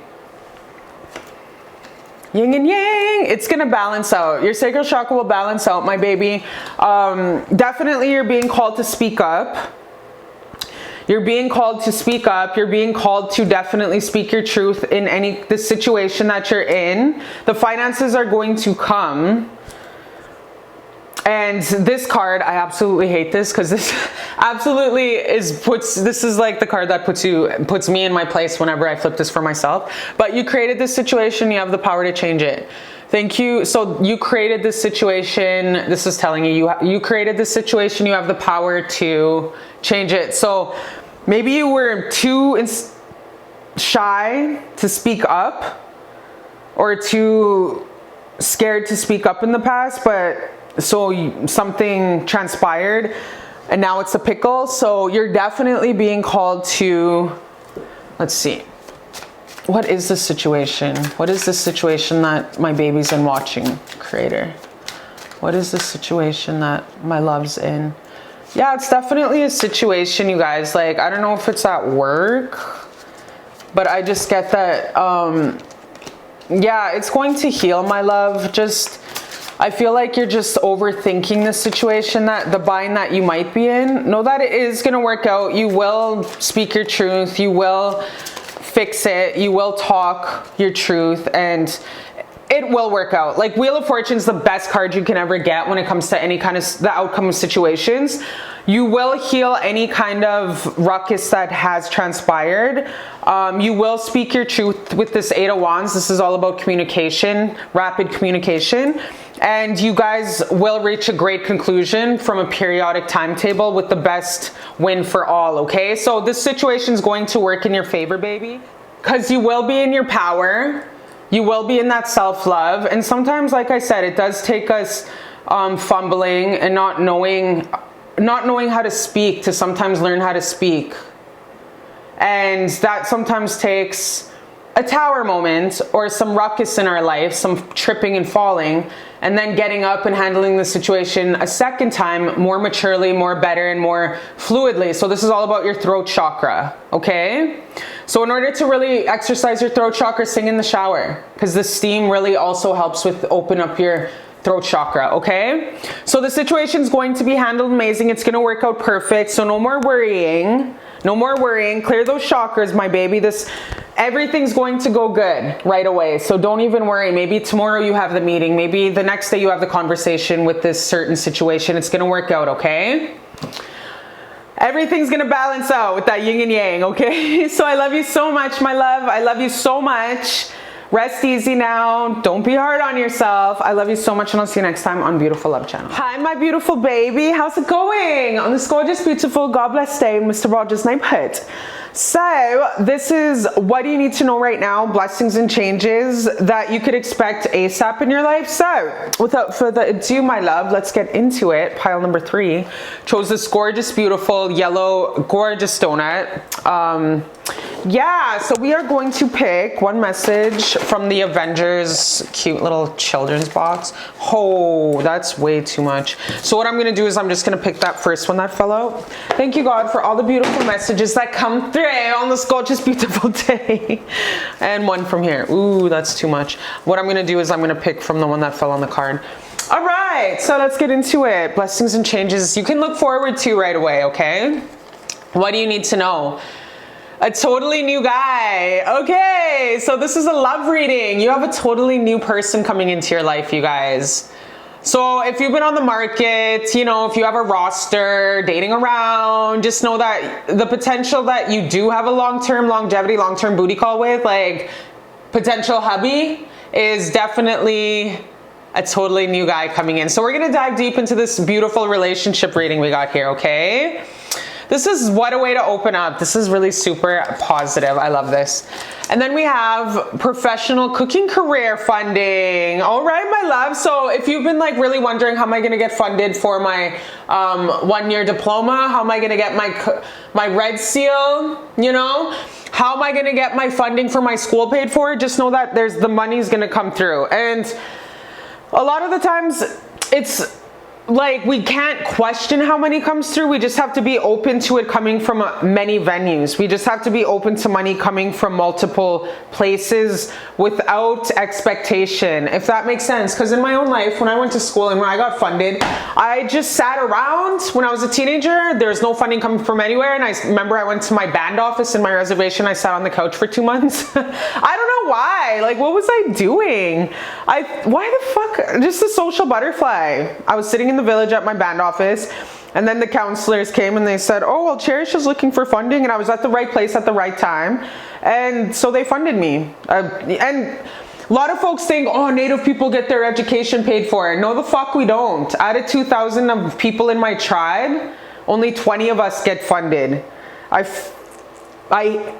Speaker 1: Yin and yang, it's going to balance out. Your sacral chakra will balance out, my baby. Definitely you're being called to speak up. You're being called to speak up. You're being called to definitely speak your truth in the situation that you're in. The finances are going to come. And this card, I absolutely hate this, because this absolutely this is like the card that puts me in my place whenever I flip this for myself. But you created this situation, you have the power to change it. Thank you. So you created this situation. This is telling you, you created this situation. You have the power to change it. So maybe you were too shy to speak up, or too scared to speak up in the past, but so something transpired and now it's a pickle. So you're definitely being called to, let's see. What is this situation? What is this situation that my baby's in watching, Creator? What is this situation that my love's in? Yeah, it's definitely a situation, you guys. Like, I don't know if it's at work, but I just get that, yeah, it's going to heal, my love. Just, I feel like you're just overthinking the situation, that the bind that you might be in. Know that it is going to work out. You will speak your truth. You will fix it. You will talk your truth, and it will work out. Like, Wheel of Fortune's the best card you can ever get when it comes to any kind of the outcome of situations. You will heal any kind of ruckus that has transpired. You will speak your truth with this Eight of Wands. This is all about communication, rapid communication. And you guys will reach a great conclusion from a periodic timetable with the best win for all, okay? So this situation is going to work in your favor, baby, because you will be in your power. You will be in that self-love. And sometimes, like I said, it does take us fumbling and not knowing how to speak to sometimes learn how to speak. And that sometimes takes a tower moment or some ruckus in our life, some tripping and falling, and then getting up and handling the situation a second time more maturely, more better, and more fluidly. So this is all about your throat chakra, okay? So in order to really exercise your throat chakra, sing in the shower, because the steam really also helps with open up your throat chakra, okay? So the situation is going to be handled amazing. It's going to work out perfect. So no more worrying. No more worrying. Clear those chakras, my baby. Everything's going to go good right away. So don't even worry. Maybe tomorrow you have the meeting. Maybe the next day you have the conversation with this certain situation. It's going to work out, okay? Everything's going to balance out with that yin and yang, okay? So I love you so much, my love. I love you so much. Rest easy now. Don't be hard on yourself. I love you so much, and I'll see you next time on Beautiful Love Channel. Hi, my beautiful baby. How's it going on this gorgeous, beautiful, God bless day in Mr. Rogers' neighborhood? So this is what you need to know right now, blessings and changes that you could expect ASAP in your life. So without further ado, my love, let's get into it. Pile number 3 chose this gorgeous, beautiful, yellow, gorgeous donut. Yeah, so we are going to pick one message from the Avengers cute little children's box. Oh, that's way too much. So what I'm going to do is I'm just going to pick that first one that fell out. Thank you, God, for all the beautiful messages that come through on this gorgeous, beautiful day. And one from here. Ooh, that's too much. What I'm going to do is I'm going to pick from the one that fell on the card. All right, so let's get into it. Blessings and changes you can look forward to right away, okay? What do you need to know? A totally new guy. Okay, so this is a love reading. You have a totally new person coming into your life, you guys. So if you've been on the market, you know, if you have a roster, dating around, just know that the potential that you do have a long-term longevity, long-term booty call with, like potential hubby, is definitely a totally new guy coming in. So we're gonna dive deep into this beautiful relationship reading we got here, okay? This is what a way to open up. This is really super positive. I love this. And then we have professional cooking career funding. All right, my love. So if you've been like really wondering, how am I going to get funded for my 1-year diploma? How am I going to get my red seal? You know, how am I going to get my funding for my school paid for? Just know that the money's going to come through. And a lot of the times it's like we can't question how money comes through. We just have to be open to it coming from many venues. We just have to be open to money coming from multiple places without expectation, if that makes sense. Because in my own life, when I went to school and when I got funded, I just sat around. When I was a teenager, there was no funding coming from anywhere. And I remember I went to my band office in my reservation. I sat on the couch for 2 months. I don't know why. Like, what was I doing? Why the fuck? Just a social butterfly. I was sitting in the village at my band office, and then the counselors came and they said, oh, well, Cherish is looking for funding, and I was at the right place at the right time, and so they funded me. And A lot of folks think, oh, Native people get their education paid for. No, the fuck we don't. Out of 2,000 of people in my tribe, only 20 of us get funded. I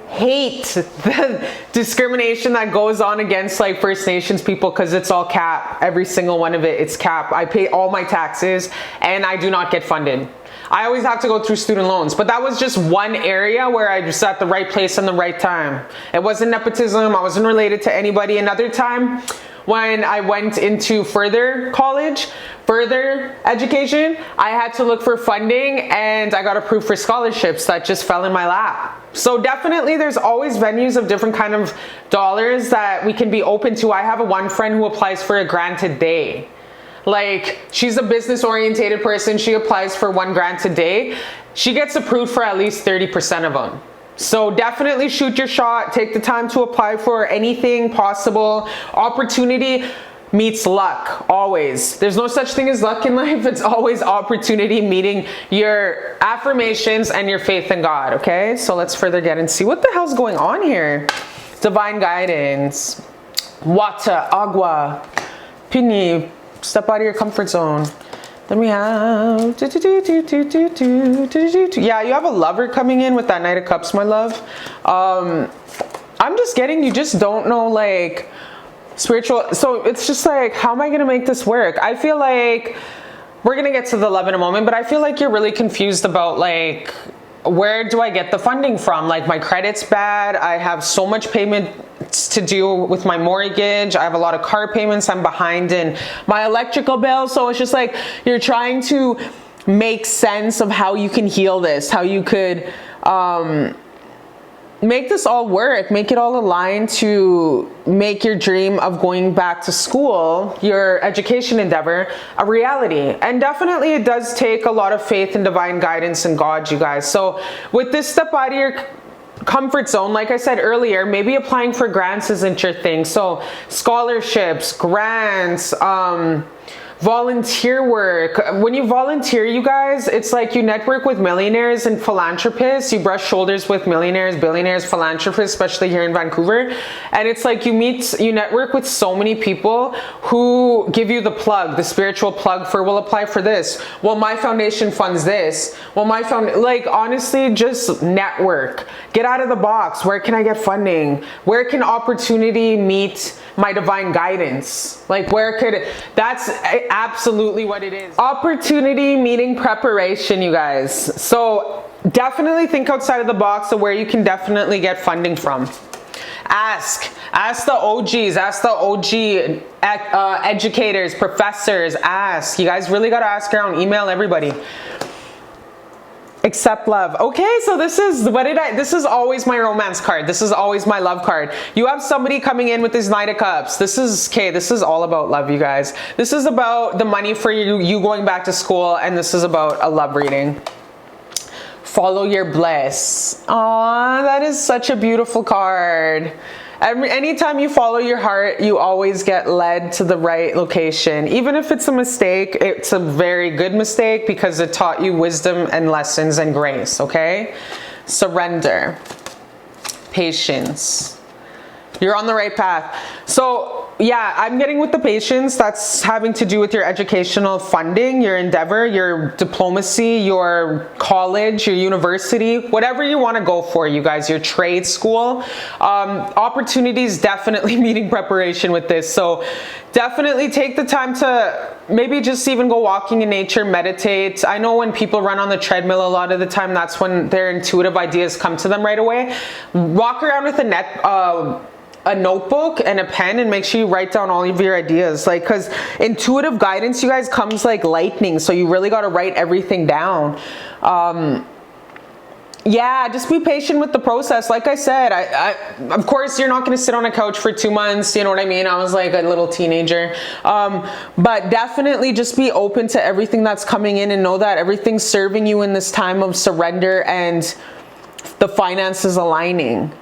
Speaker 1: hate the discrimination that goes on against like First Nations people because it's all cap. Every single one of it, it's cap. I pay all my taxes and I do not get funded. I always have to go through student loans, but that was just one area where I was at the right place and the right time. It wasn't nepotism. I wasn't related to anybody. Another time when I went into further college, further education, I had to look for funding and I got approved for scholarships that just fell in my lap. So definitely there's always venues of different kind of dollars that we can be open to. I have one friend who applies for a grant a day. Like, she's a business orientated person. She applies for 1 grant a day. She gets approved for at least 30% of them. So definitely shoot your shot. Take the time to apply for anything possible. Opportunity meets luck, always. There's no such thing as luck in life. It's always opportunity meeting your affirmations and your faith in God, okay? So let's further get and see what the hell's going on here. Divine guidance. Water, agua, pini. Step out of your comfort zone. Then we have, yeah, you have a lover coming in with that Knight of Cups, my love. I'm just getting, you just don't know, like, spiritual. So it's just like, how am I going to make this work? I feel like we're going to get to the love in a moment, but I feel like you're really confused about, like, where do I get the funding from? Like, my credit's bad. I have so much payments to do with my mortgage. I have a lot of car payments. I'm behind in my electrical bill. So it's just like, you're trying to make sense of how you can heal this, how you could make this all work, make it all align to make your dream of going back to school, your education endeavor, a reality. And definitely it does take a lot of faith and divine guidance in God, you guys. So with this, step out of your comfort zone. Like I said earlier, maybe applying for grants isn't your thing. So scholarships, grants, volunteer work. When you volunteer, you guys, it's like you network with millionaires and philanthropists. You brush shoulders with millionaires, billionaires, philanthropists, especially here in Vancouver. And it's like you network with so many people who give you the plug, the spiritual plug for, we'll apply for this. Well, my foundation funds this. Well, like, honestly, just network. Get out of the box. Where can I get funding? Where can opportunity meet my divine guidance? Like, that's absolutely what it is. Opportunity meeting preparation, you guys. So definitely think outside of the box of where you can definitely get funding from. Ask the OGs, ask the OG educators, professors, ask. You guys really got to ask around, email everybody. Accept love. Okay, so this is always my romance card. This is always my love card. You have somebody coming in with this Knight of Cups. This is all about love, you guys. This is about the money for you going back to school, and this is about a love reading. Follow your bliss. Aw, that is such a beautiful card. Anytime you follow your heart, you always get led to the right location. Even if it's a mistake, it's a very good mistake because it taught you wisdom and lessons and grace, okay? Surrender. Patience. You're on the right path. So yeah, I'm getting with the patience. That's having to do with your educational funding, your endeavor, your diplomacy, your college, your university, whatever you want to go for, you guys, your trade school. Opportunities definitely meeting preparation with this. So definitely take the time to maybe just even go walking in nature, meditate. I know when people run on the treadmill, a lot of the time, that's when their intuitive ideas come to them right away. Walk around with a notebook and a pen and make sure you write down all of your ideas, like, because intuitive guidance, you guys, comes like lightning, so you really got to write everything down. Yeah, just be patient with the process. Like I said, of course you're not going to sit on a couch for 2 months, you know what I mean? I was like a little teenager, but definitely just be open to everything that's coming in and know that everything's serving you in this time of surrender and the finances aligning.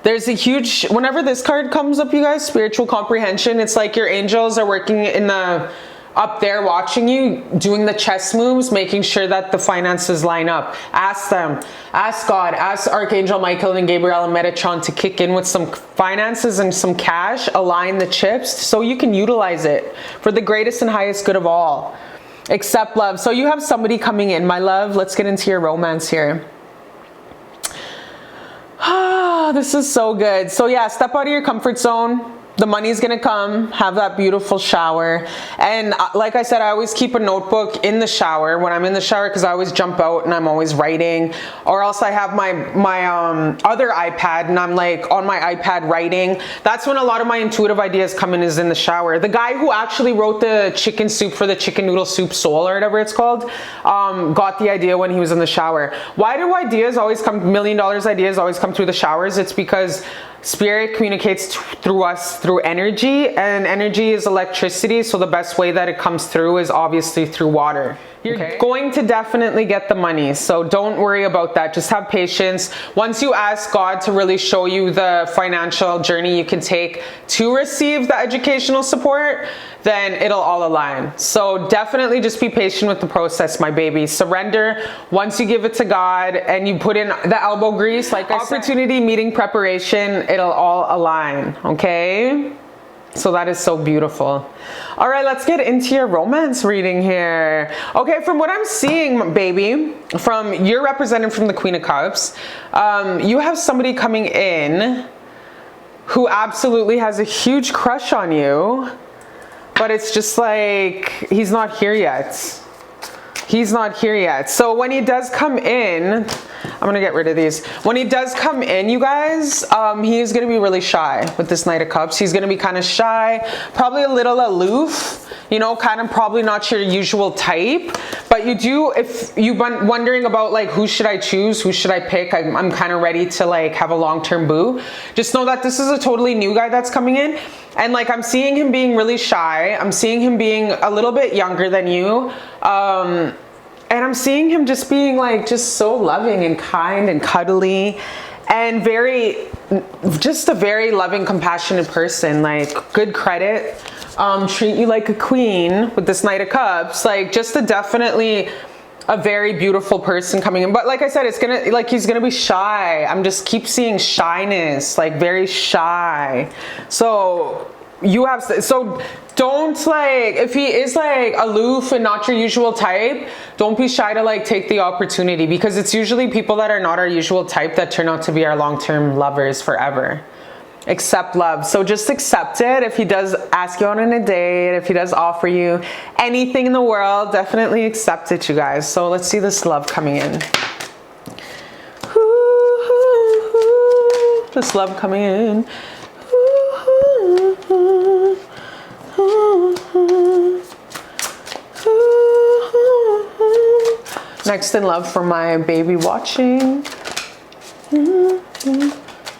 Speaker 1: There's a huge, whenever this card comes up, you guys, spiritual comprehension, it's like your angels are working in the up there watching you, doing the chess moves, making sure that the finances line up. Ask them, ask God, ask Archangel Michael and Gabriel and Metatron to kick in with some finances and some cash, align the chips so you can utilize it for the greatest and highest good of all. Accept love. So you have somebody coming in, my love. Let's get into your romance here. Ah, this is so good. So yeah, step out of your comfort zone. The money's gonna come. Have that beautiful shower. And like I said, I always keep a notebook in the shower when I'm in the shower, because I always jump out and I'm always writing. Or else I have my other iPad and I'm like on my iPad writing. That's when a lot of my intuitive ideas come in, is in the shower. The guy who actually wrote the chicken soup for the chicken noodle soup soul or whatever it's called, got the idea when he was in the shower. Why do ideas always come, $1 million ideas always come through the showers? It's because Spirit communicates through us through energy, and energy is electricity, so the best way that it comes through is obviously through water. You're going to definitely get the money, so don't worry about that. Just have patience. Once you ask God to really show you the financial journey you can take to receive the educational support, then it'll all align. So definitely just be patient with the process, my baby. Surrender. Once you give it to God and you put in the elbow grease, like I said, opportunity, meeting, preparation, it'll all align, okay? So that is so beautiful. All right, let's get into your romance reading here. Okay, from what I'm seeing, baby, you're represented from the Queen of Cups. You have somebody coming in who absolutely has a huge crush on you, but it's just like, he's not here yet. He's not here yet. So when he does come in, I'm gonna get rid of these. When he does come in, you guys, he's gonna be really shy with this Knight of Cups. He's gonna be kind of shy, probably a little aloof, you know, kind of probably not your usual type. But you do, if you've been wondering about like, who should I choose? Who should I pick? I'm kind of ready to like have a long-term boo. Just know that this is a totally new guy that's coming in. And like, I'm seeing him being really shy. I'm seeing him being a little bit younger than you. And I'm seeing him just being like, just so loving and kind and cuddly and just a very loving, compassionate person, like good credit, treat you like a queen with this Knight of Cups, like just definitely a very beautiful person coming in. But like I said, it's gonna, like, he's gonna be shy. I'm just keep seeing shyness, like very shy. So don't like, if he is like aloof and not your usual type, don't be shy to like take the opportunity, because it's usually people that are not our usual type that turn out to be our long-term lovers forever. Accept love. So just accept it. If he does ask you on a date, if he does offer you anything in the world, definitely accept it, you guys. So let's see this love coming in. This love coming in. Next in love for my baby watching.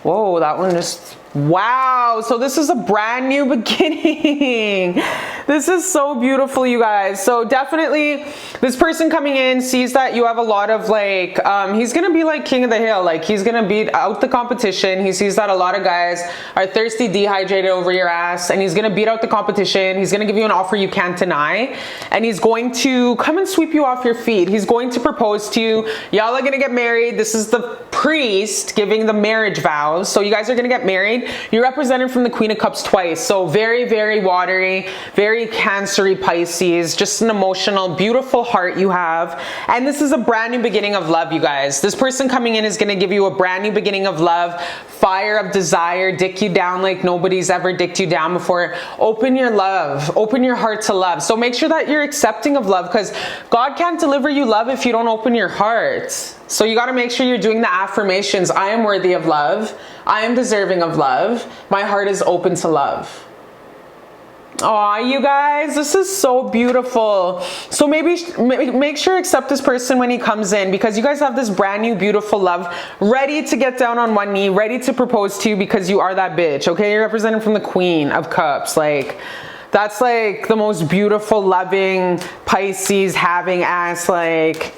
Speaker 1: Whoa, that one just, wow. So this is a brand new beginning. This is so beautiful, you guys. So definitely this person coming in sees that you have a lot of like, he's gonna be like king of the hill. Like he's gonna beat out the competition. He sees that a lot of guys are thirsty, dehydrated over your ass, and he's gonna beat out the competition. He's gonna give you an offer you can't deny, and he's going to come and sweep you off your feet. He's going to propose to you. Y'all are gonna get married. This is the priest giving the marriage vows. So you guys are gonna get married. You're represented from the Queen of Cups twice. So very, very watery, very Cancery Pisces, just an emotional, beautiful heart you have. And this is a brand new beginning of love, you guys. This person coming in is going to give you a brand new beginning of love, fire of desire, dick you down like nobody's ever dicked you down before. Open your love, open your heart to love. So make sure that you're accepting of love, because God can't deliver you love if you don't open your heart. So you got to make sure you're doing the affirmations. I am worthy of love. I am deserving of love. My heart is open to love. Aw, you guys, this is so beautiful. So maybe make sure accept this person when he comes in, because you guys have this brand new beautiful love ready to get down on one knee, ready to propose to you, because you are that bitch, okay? You're represented from the Queen of Cups. Like, that's like the most beautiful, loving Pisces having ass, like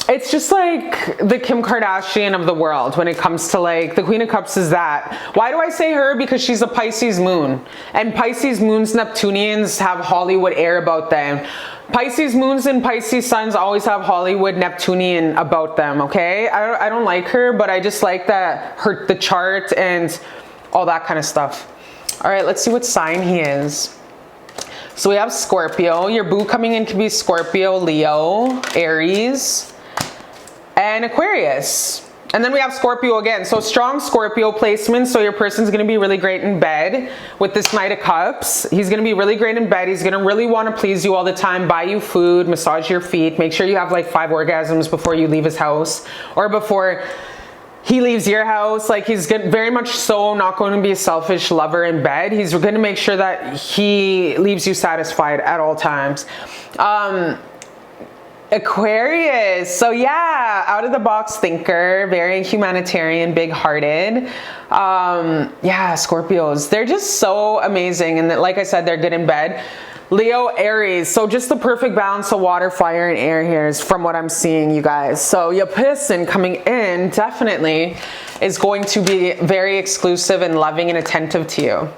Speaker 1: it's just like the Kim Kardashian of the world when it comes to like the Queen of Cups is that. Why do I say her? Because she's a Pisces moon, and Pisces moons, Neptunians have Hollywood air about them. Pisces moons and Pisces suns always have Hollywood Neptunian about them, okay? I don't like her, but I just like that the chart and all that kind of stuff. All right, let's see what sign he is. So we have Scorpio. Your boo coming in could be Scorpio, Leo, Aries, and Aquarius. And then we have Scorpio again. So strong Scorpio placement. So your person's going to be really great in bed with this Knight of Cups. He's going to be really great in bed. He's going to really want to please you all the time, buy you food, massage your feet. Make sure you have like 5 orgasms before you leave his house or before he leaves your house. Like he's very much so not going to be a selfish lover in bed. He's going to make sure that he leaves you satisfied at all times. Aquarius, so yeah, out of the box thinker, very humanitarian, big hearted. Yeah, Scorpios, they're just so amazing, and like I said, they're good in bed. Leo, Aries, so just the perfect balance of water, fire, and air here is from what I'm seeing, you guys. So your person coming in definitely is going to be very exclusive and loving and attentive to you.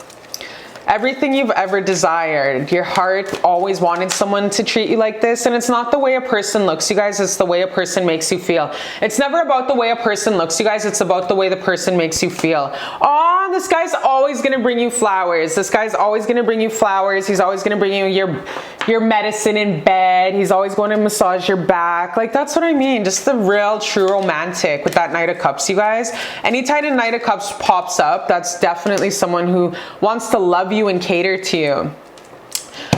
Speaker 1: Everything you've ever desired. Your heart always wanted someone to treat you like this. And it's not the way a person looks, you guys. It's the way a person makes you feel. It's never about the way a person looks, you guys. It's about the way the person makes you feel. Oh, this guy's always going to bring you flowers. This guy's always going to bring you flowers. He's always going to bring you your medicine in bed. He's always going to massage your back. Like, that's what I mean. Just the real, true romantic with that Knight of Cups, you guys. Anytime a Knight of Cups pops up, that's definitely someone who wants to love you and cater to you.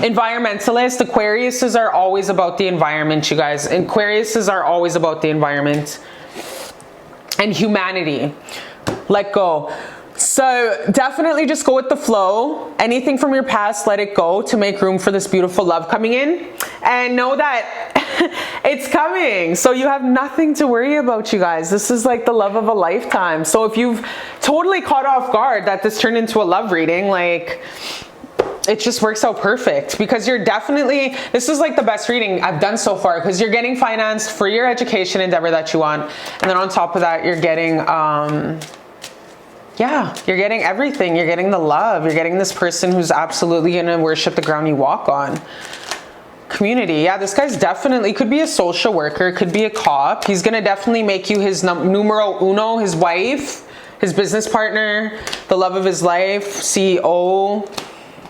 Speaker 1: Environmentalist, Aquariuses are always about the environment, you guys. Aquariuses are always about the environment and humanity. Let go. So definitely just go with the flow. Anything from your past, let it go to make room for this beautiful love coming in, and know that it's coming. So you have nothing to worry about, you guys. This is like the love of a lifetime. So if you've totally caught off guard that this turned into a love reading, like, it just works out perfect, because you're definitely, this is like the best reading I've done so far, because you're getting financed for your education endeavor that you want. And then on top of that, you're getting, yeah, you're getting everything. You're getting the love. You're getting this person who's absolutely going to worship the ground you walk on. Community. Yeah, this guy's definitely, could be a social worker, could be a cop. He's going to definitely make you his numero uno, his wife, his business partner, the love of his life, CEO.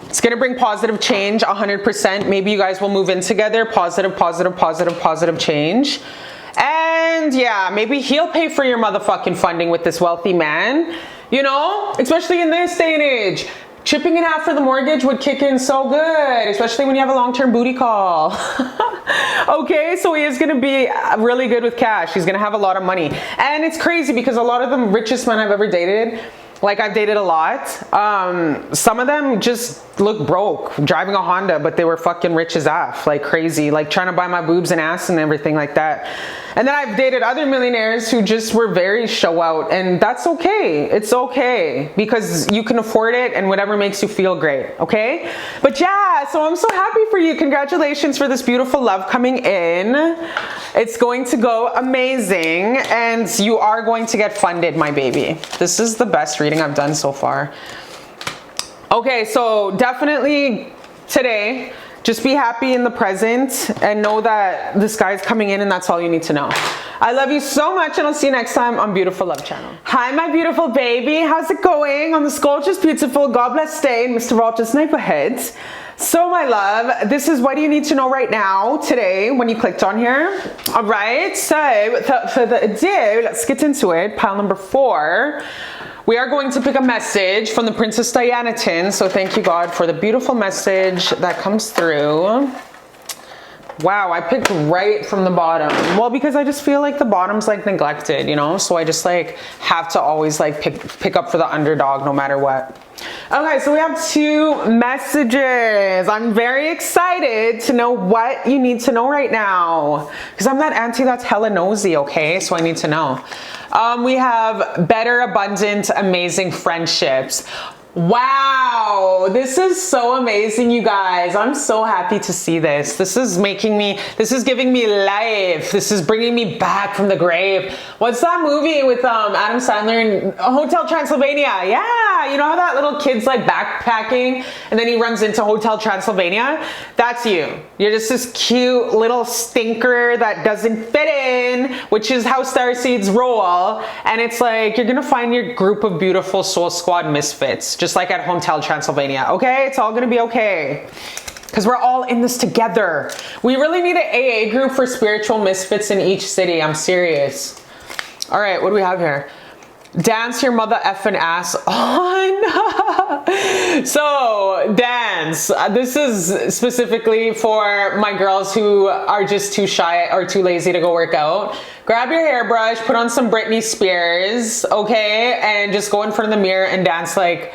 Speaker 1: It's going to bring positive change, 100%. Maybe you guys will move in together. Positive, positive, positive, positive change. And yeah, maybe he'll pay for your motherfucking funding with this wealthy man. You know, especially in this day and age, chipping in half for the mortgage would kick in so good, especially when you have a long-term booty call. Okay, so he is going to be really good with cash. He's going to have a lot of money. And it's crazy because a lot of the richest men I've ever dated, like I've dated a lot, some of them just look broke, driving a Honda, but they were fucking rich as F, like crazy, like trying to buy my boobs and ass and everything like that. And then I've dated other millionaires who just were very show out, and that's okay. It's okay, because you can afford it and whatever makes you feel great, okay? But yeah, so I'm so happy for you. Congratulations for this beautiful love coming in. It's going to go amazing, and you are going to get funded, my baby. This is the best reading I've done so far. Okay, so definitely today, just be happy in the present and know that this guy's coming in, and that's all you need to know. I love you so much, and I'll see you next time on Beautiful Love Channel. Hi, my beautiful baby. How's it going on this gorgeous, beautiful, God bless day in Mr. Walter's neighborhood? So my love, this is what you need to know right now today when you clicked on here. All right, so without further ado, let's get into it. Pile number 4. We are going to pick a message from the Princess Dianaton. So thank you, God, for the beautiful message that comes through. Wow, I picked right from the bottom. Well, because I just feel like the bottom's like neglected, you know? So I just like have to always like pick up for the underdog no matter what. Okay, so we have 2 messages. I'm very excited to know what you need to know right now, because I'm that auntie that's hella nosy, okay? So I need to know. We have better, abundant, amazing friendships. Wow, this is so amazing, you guys. I'm so happy to see this. This is giving me life. This is bringing me back from the grave. What's that movie with Adam Sandler and Hotel Transylvania? Yeah, you know how that little kid's like backpacking and then he runs into Hotel Transylvania? That's you. You're just this cute little stinker that doesn't fit in, which is how starseeds roll. And it's like, you're gonna find your group of beautiful soul squad misfits, just like at Hotel Transylvania, okay? It's all gonna be okay. Because we're all in this together. We really need an AA group for spiritual misfits in each city. I'm serious. All right, what do we have here? Dance your mother effing ass on. So dance. This is specifically for my girls who are just too shy or too lazy to go work out. Grab your hairbrush, put on some Britney Spears, okay? And just go in front of the mirror and dance like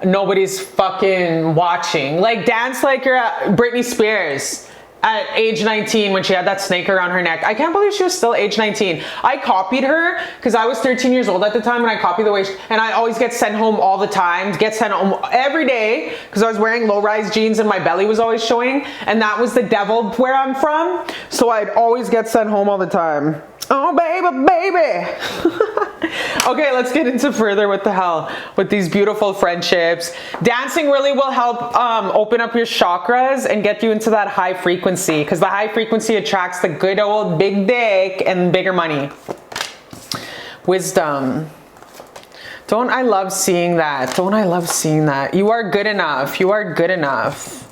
Speaker 1: nobody's fucking watching. Like dance like you're at Britney Spears at age 19 when she had that snake around her neck. I can't believe she was still age 19. I copied her because I was 13 years old at the time, and I copied the way and I always get sent home all the time, get sent home every day because I was wearing low-rise jeans and my belly was always showing, and that was the devil where I'm from. So I'd always get sent home all the time. Oh baby, baby. Okay, let's get into further what the hell with these beautiful friendships. Dancing really will help open up your chakras and get you into that high frequency, because the high frequency attracts the good old big dick and bigger money. Wisdom. Don't I love seeing that? Don't I love seeing that? You are good enough. You are good enough.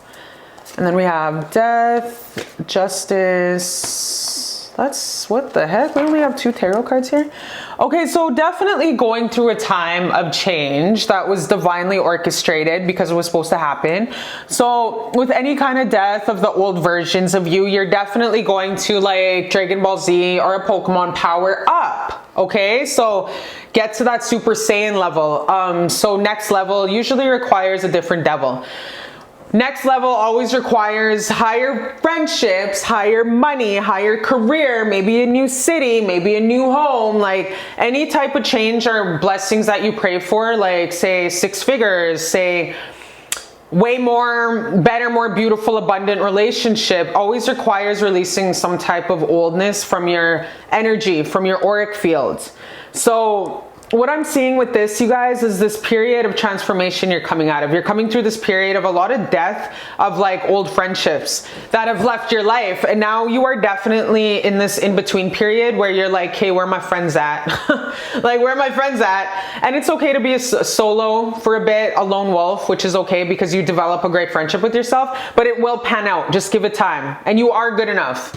Speaker 1: And then we have death, justice. That's, what the heck? We only have 2 tarot cards here. Okay, so definitely going through a time of change that was divinely orchestrated because it was supposed to happen. So with any kind of death of the old versions of you, you're definitely going to, like Dragon Ball Z or a Pokemon, power up. Okay, so get to that Super Saiyan level. So next level usually requires a different devil. Next level always requires higher friendships, higher money, higher career, maybe a new city, maybe a new home, like any type of change or blessings that you pray for, like say 6 figures, say way more, better, more beautiful, abundant relationship, always requires releasing some type of oldness from your energy, from your auric field. So what I'm seeing with this, you guys, is this period of transformation you're coming out of. You're coming through this period of a lot of death of like old friendships that have left your life. And now you are definitely in this in-between period where you're like, hey, where are my friends at? Like, where are my friends at? And it's okay to be a solo for a bit, a lone wolf, which is okay because you develop a great friendship with yourself, but it will pan out. Just give it time. And you are good enough.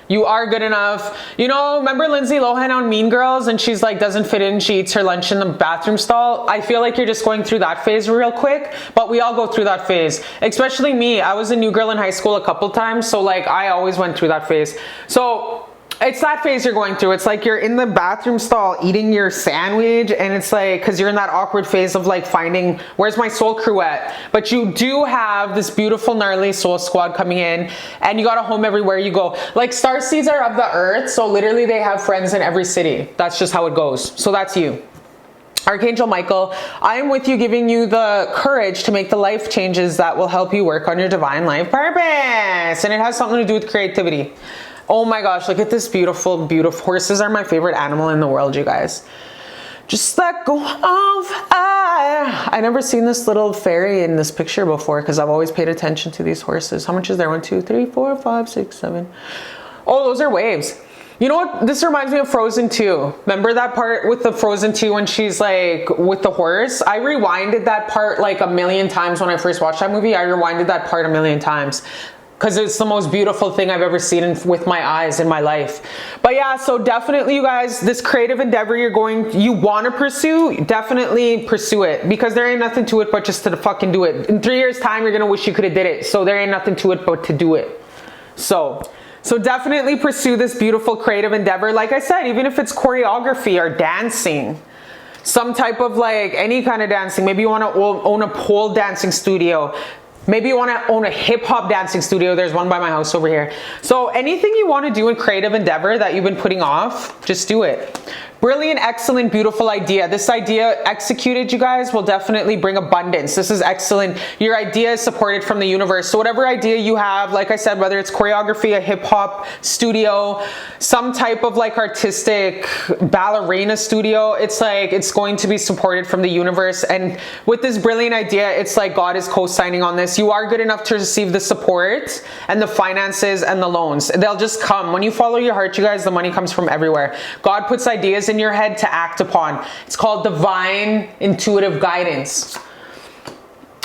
Speaker 1: You are good enough. You know, remember Lindsay Lohan on Mean Girls, and she's like, doesn't fit in, she eats her lunch in the bathroom stall? I feel like you're just going through that phase real quick, but we all go through that phase. Especially me. I was a new girl in high school a couple times, so like I always went through that phase. So it's that phase you're going through. It's like you're in the bathroom stall eating your sandwich, and it's like, because you're in that awkward phase of like finding, where's my soul crew at? But you do have this beautiful gnarly soul squad coming in, and you got a home everywhere you go. Like starseeds are of the earth, so literally they have friends in every city. That's just how it goes. So that's you. Archangel Michael, I am with you, giving you the courage to make the life changes that will help you work on your divine life purpose. And it has something to do with creativity. Oh my gosh, look at this beautiful, beautiful. Horses are my favorite animal in the world, you guys. Just let go of I never seen this little fairy in this picture before because I've always paid attention to these horses. How much is there? 1, 2, 3, 4, 5, 6, 7. Oh, those are waves. You know what? This reminds me of Frozen 2. Remember that part with the Frozen 2 when she's like with the horse? I rewinded that part like a million times when I first watched that movie. I rewinded that part a million times, because it's the most beautiful thing I've ever seen with my eyes in my life. But yeah, so definitely you guys, this creative endeavor you want to pursue, definitely pursue it, because there ain't nothing to it but just to fucking do it. In 3 years time, you're going to wish you could have did it. So there ain't nothing to it but to do it. So definitely pursue this beautiful creative endeavor. Like I said, even if it's choreography or dancing, some type of like any kind of dancing. Maybe you want to own a pole dancing studio. Maybe you want to own a hip hop dancing studio. There's one by my house over here. So anything you want to do in creative endeavor that you've been putting off, just do it. Brilliant, excellent, beautiful idea. This idea executed, you guys, will definitely bring abundance. This is excellent. Your idea is supported from the universe. So whatever idea you have, like I said, whether it's choreography, a hip hop studio, some type of like artistic ballerina studio, it's like, it's going to be supported from the universe. And with this brilliant idea, it's like God is co-signing on this. You are good enough to receive the support and the finances and the loans. They'll just come. When you follow your heart, you guys, the money comes from everywhere. God puts ideas in your head to act upon. It's called divine intuitive guidance.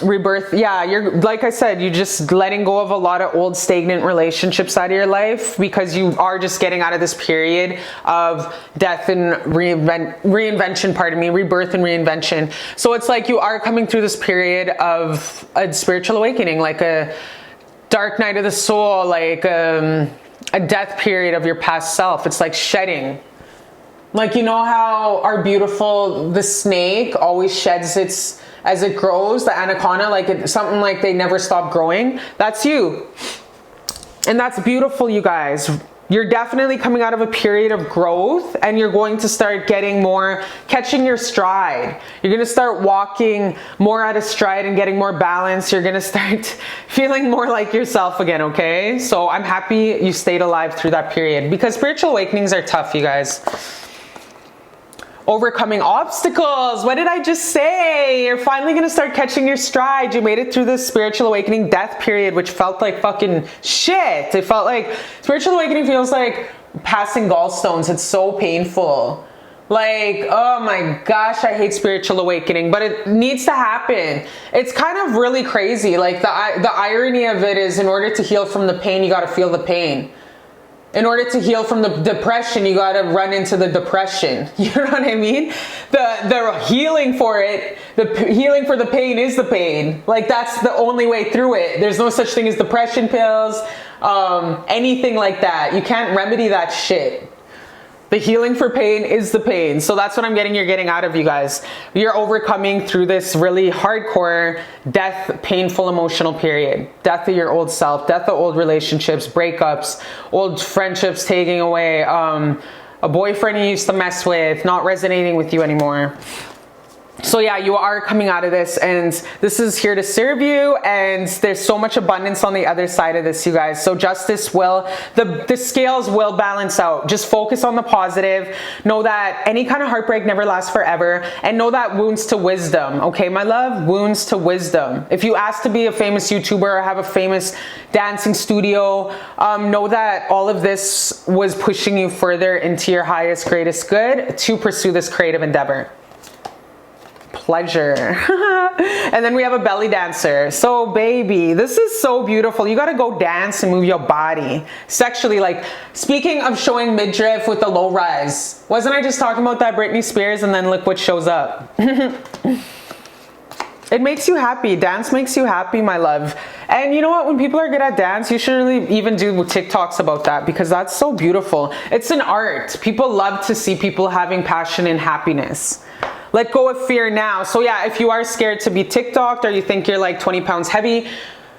Speaker 1: Rebirth. Yeah, you're, like I said, you're just letting go of a lot of old stagnant relationships out of your life because you are just getting out of this period of death and reinvention, pardon me, rebirth and reinvention. So it's like you are coming through this period of a spiritual awakening, like a dark night of the soul, like a death period of your past self. It's like shedding. Like, you know how our beautiful, the snake always sheds its, as it grows, the anaconda, like something like they never stop growing. That's you. And that's beautiful, you guys. You're definitely coming out of a period of growth and you're going to start getting more, catching your stride. You're going to start walking more out of stride and getting more balance. You're going to start feeling more like yourself again, okay? So I'm happy you stayed alive through that period because spiritual awakenings are tough, you guys. Overcoming obstacles. What did I just say? You're finally going to start catching your stride. You made it through this spiritual awakening death period, which felt like fucking shit. It felt like spiritual awakening feels like passing gallstones. It's so painful. Like, oh my gosh, I hate spiritual awakening, but it needs to happen. It's kind of really crazy. Like the irony of it is in order to heal from the pain, you got to feel the pain. In order to heal from the depression, you got to run into the depression. You know what I mean? The healing for it, the healing for the pain is the pain. Like that's the only way through it. There's no such thing as depression pills, anything like that. You can't remedy that shit. The healing for pain is the pain. So that's what I'm getting, you're getting out of, you guys. You're overcoming through this really hardcore death, painful, emotional period. Death of your old self, death of old relationships, breakups, old friendships taking away, a boyfriend you used to mess with, not resonating with you anymore. So yeah, you are coming out of this and this is here to serve you, and there's so much abundance on the other side of this, you guys. So justice will, the scales will balance out. Just focus on the positive. Know that any kind of heartbreak never lasts forever, and know that wounds to wisdom. Okay, my love, wounds to wisdom. If you ask to be a famous YouTuber or have a famous dancing studio, know that all of this was pushing you further into your highest, greatest good to pursue this creative endeavor. Pleasure. And then we have a belly dancer. So baby, this is so beautiful. You got to go dance and move your body sexually. Like, speaking of showing midriff with the low rise, wasn't I just talking about that Britney Spears, and then look what shows up. It makes you happy. Dance makes you happy, my love. And you know what? When people are good at dance, you should really even do TikToks about that, because that's so beautiful. It's an art. People love to see people having passion and happiness. Let go of fear now. So yeah, if you are scared to be TikToked or you think you're like 20 pounds heavy,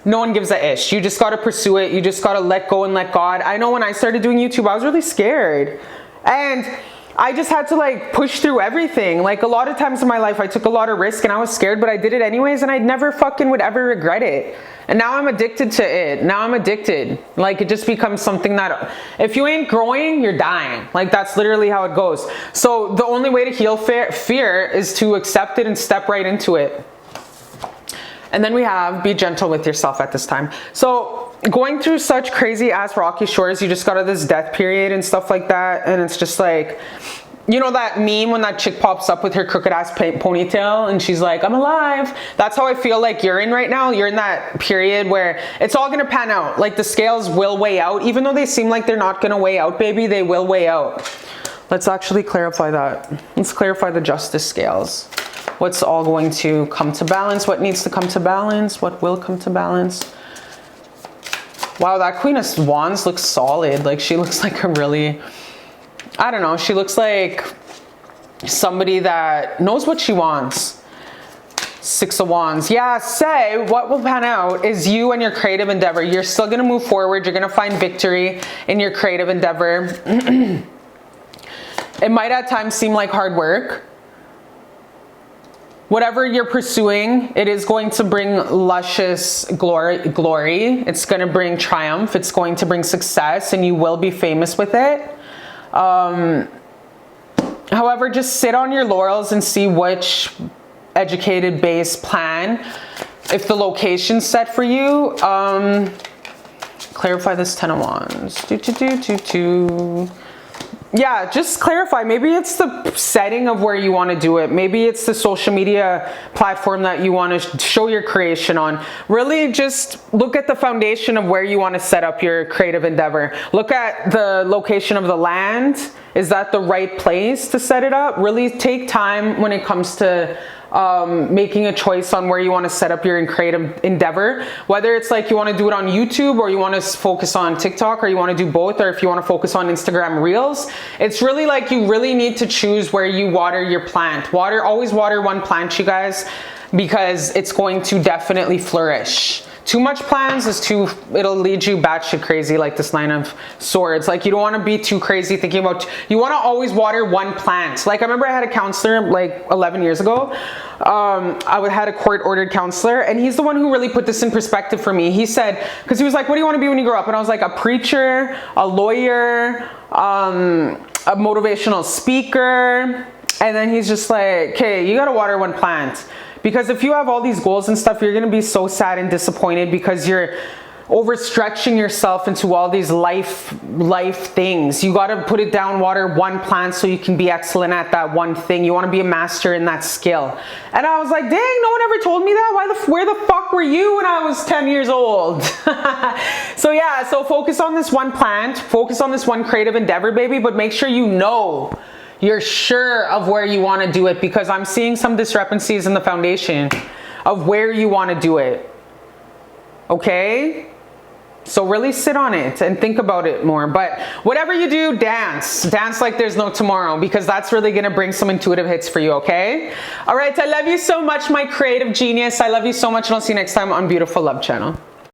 Speaker 1: no one gives a ish. You just got to pursue it. You just got to let go and let God. I know when I started doing YouTube, I was really scared. And I just had to like push through everything. Like a lot of times in my life, I took a lot of risk and I was scared, but I did it anyways, and I never fucking would ever regret it. And now I'm addicted to it. Now I'm addicted. Like it just becomes something that if you ain't growing, you're dying. Like that's literally how it goes. So the only way to heal fear is to accept it and step right into it. And then we have be gentle with yourself at this time. So going through such crazy ass rocky shores, you just got to this death period and stuff like that. And it's just like, you know that meme when that chick pops up with her crooked ass ponytail and she's like, I'm alive. That's how I feel like you're in right now. You're in that period where it's all going to pan out. Like the scales will weigh out. Even though they seem like they're not going to weigh out, baby, they will weigh out. Let's actually clarify that. Let's clarify the justice scales. What's all going to come to balance? What needs to come to balance? What will come to balance? Wow, that Queen of Wands looks solid. Like she looks like a really, I don't know, she looks like somebody that knows what she wants. Six of Wands. Yeah, say what will pan out is you and your creative endeavor. You're still going to move forward. You're going to find victory in your creative endeavor. It might at times seem like hard work. Whatever you're pursuing, it is going to bring luscious glory. It's going to bring triumph. It's going to bring success, and you will be famous with it. However, just sit on your laurels and see which educated base plan, if the location's set for you. Clarify this 10 of Wands. Yeah, just clarify. Maybe it's the setting of where you want to do it. Maybe it's the social media platform that you want to show your creation on. Really just look at the foundation of where you want to set up your creative endeavor. Look at the location of the land. Is that the right place to set it up? Really take time when it comes to making a choice on where you want to set up your creative endeavor, whether it's like you want to do it on YouTube, or you want to focus on TikTok, or you want to do both, or if you want to focus on Instagram Reels. It's really like you really need to choose where you water your plant. Always water one plant, you guys, because it's going to definitely flourish. Too much plans is it'll lead you batshit crazy, like this Nine of Swords. Like, you don't want to be too crazy thinking about, you want to always water one plant. Like, I remember I had a counselor like 11 years ago. I had a court-ordered counselor, and he's the one who really put this in perspective for me. He said, because he was like, what do you want to be when you grow up? And I was like, a preacher, a lawyer, a motivational speaker. And then he's just like, okay, you got to water one plant. Because if you have all these goals and stuff, you're going to be so sad and disappointed because you're overstretching yourself into all these life things. You got to put it down, water one plant so you can be excellent at that one thing. You want to be a master in that skill. And I was like, dang, no one ever told me that. Where the fuck were you when I was 10 years old? So yeah, so focus on this one plant, focus on this one creative endeavor, baby, but make sure you know you're sure of where you want to do it, because I'm seeing some discrepancies in the foundation of where you want to do it. Okay? So really sit on it and think about it more. But whatever you do, dance. Dance like there's no tomorrow, because that's really going to bring some intuitive hits for you, okay? All right, I love you so much, my creative genius. I love you so much, and I'll see you next time on Beautiful Love Channel.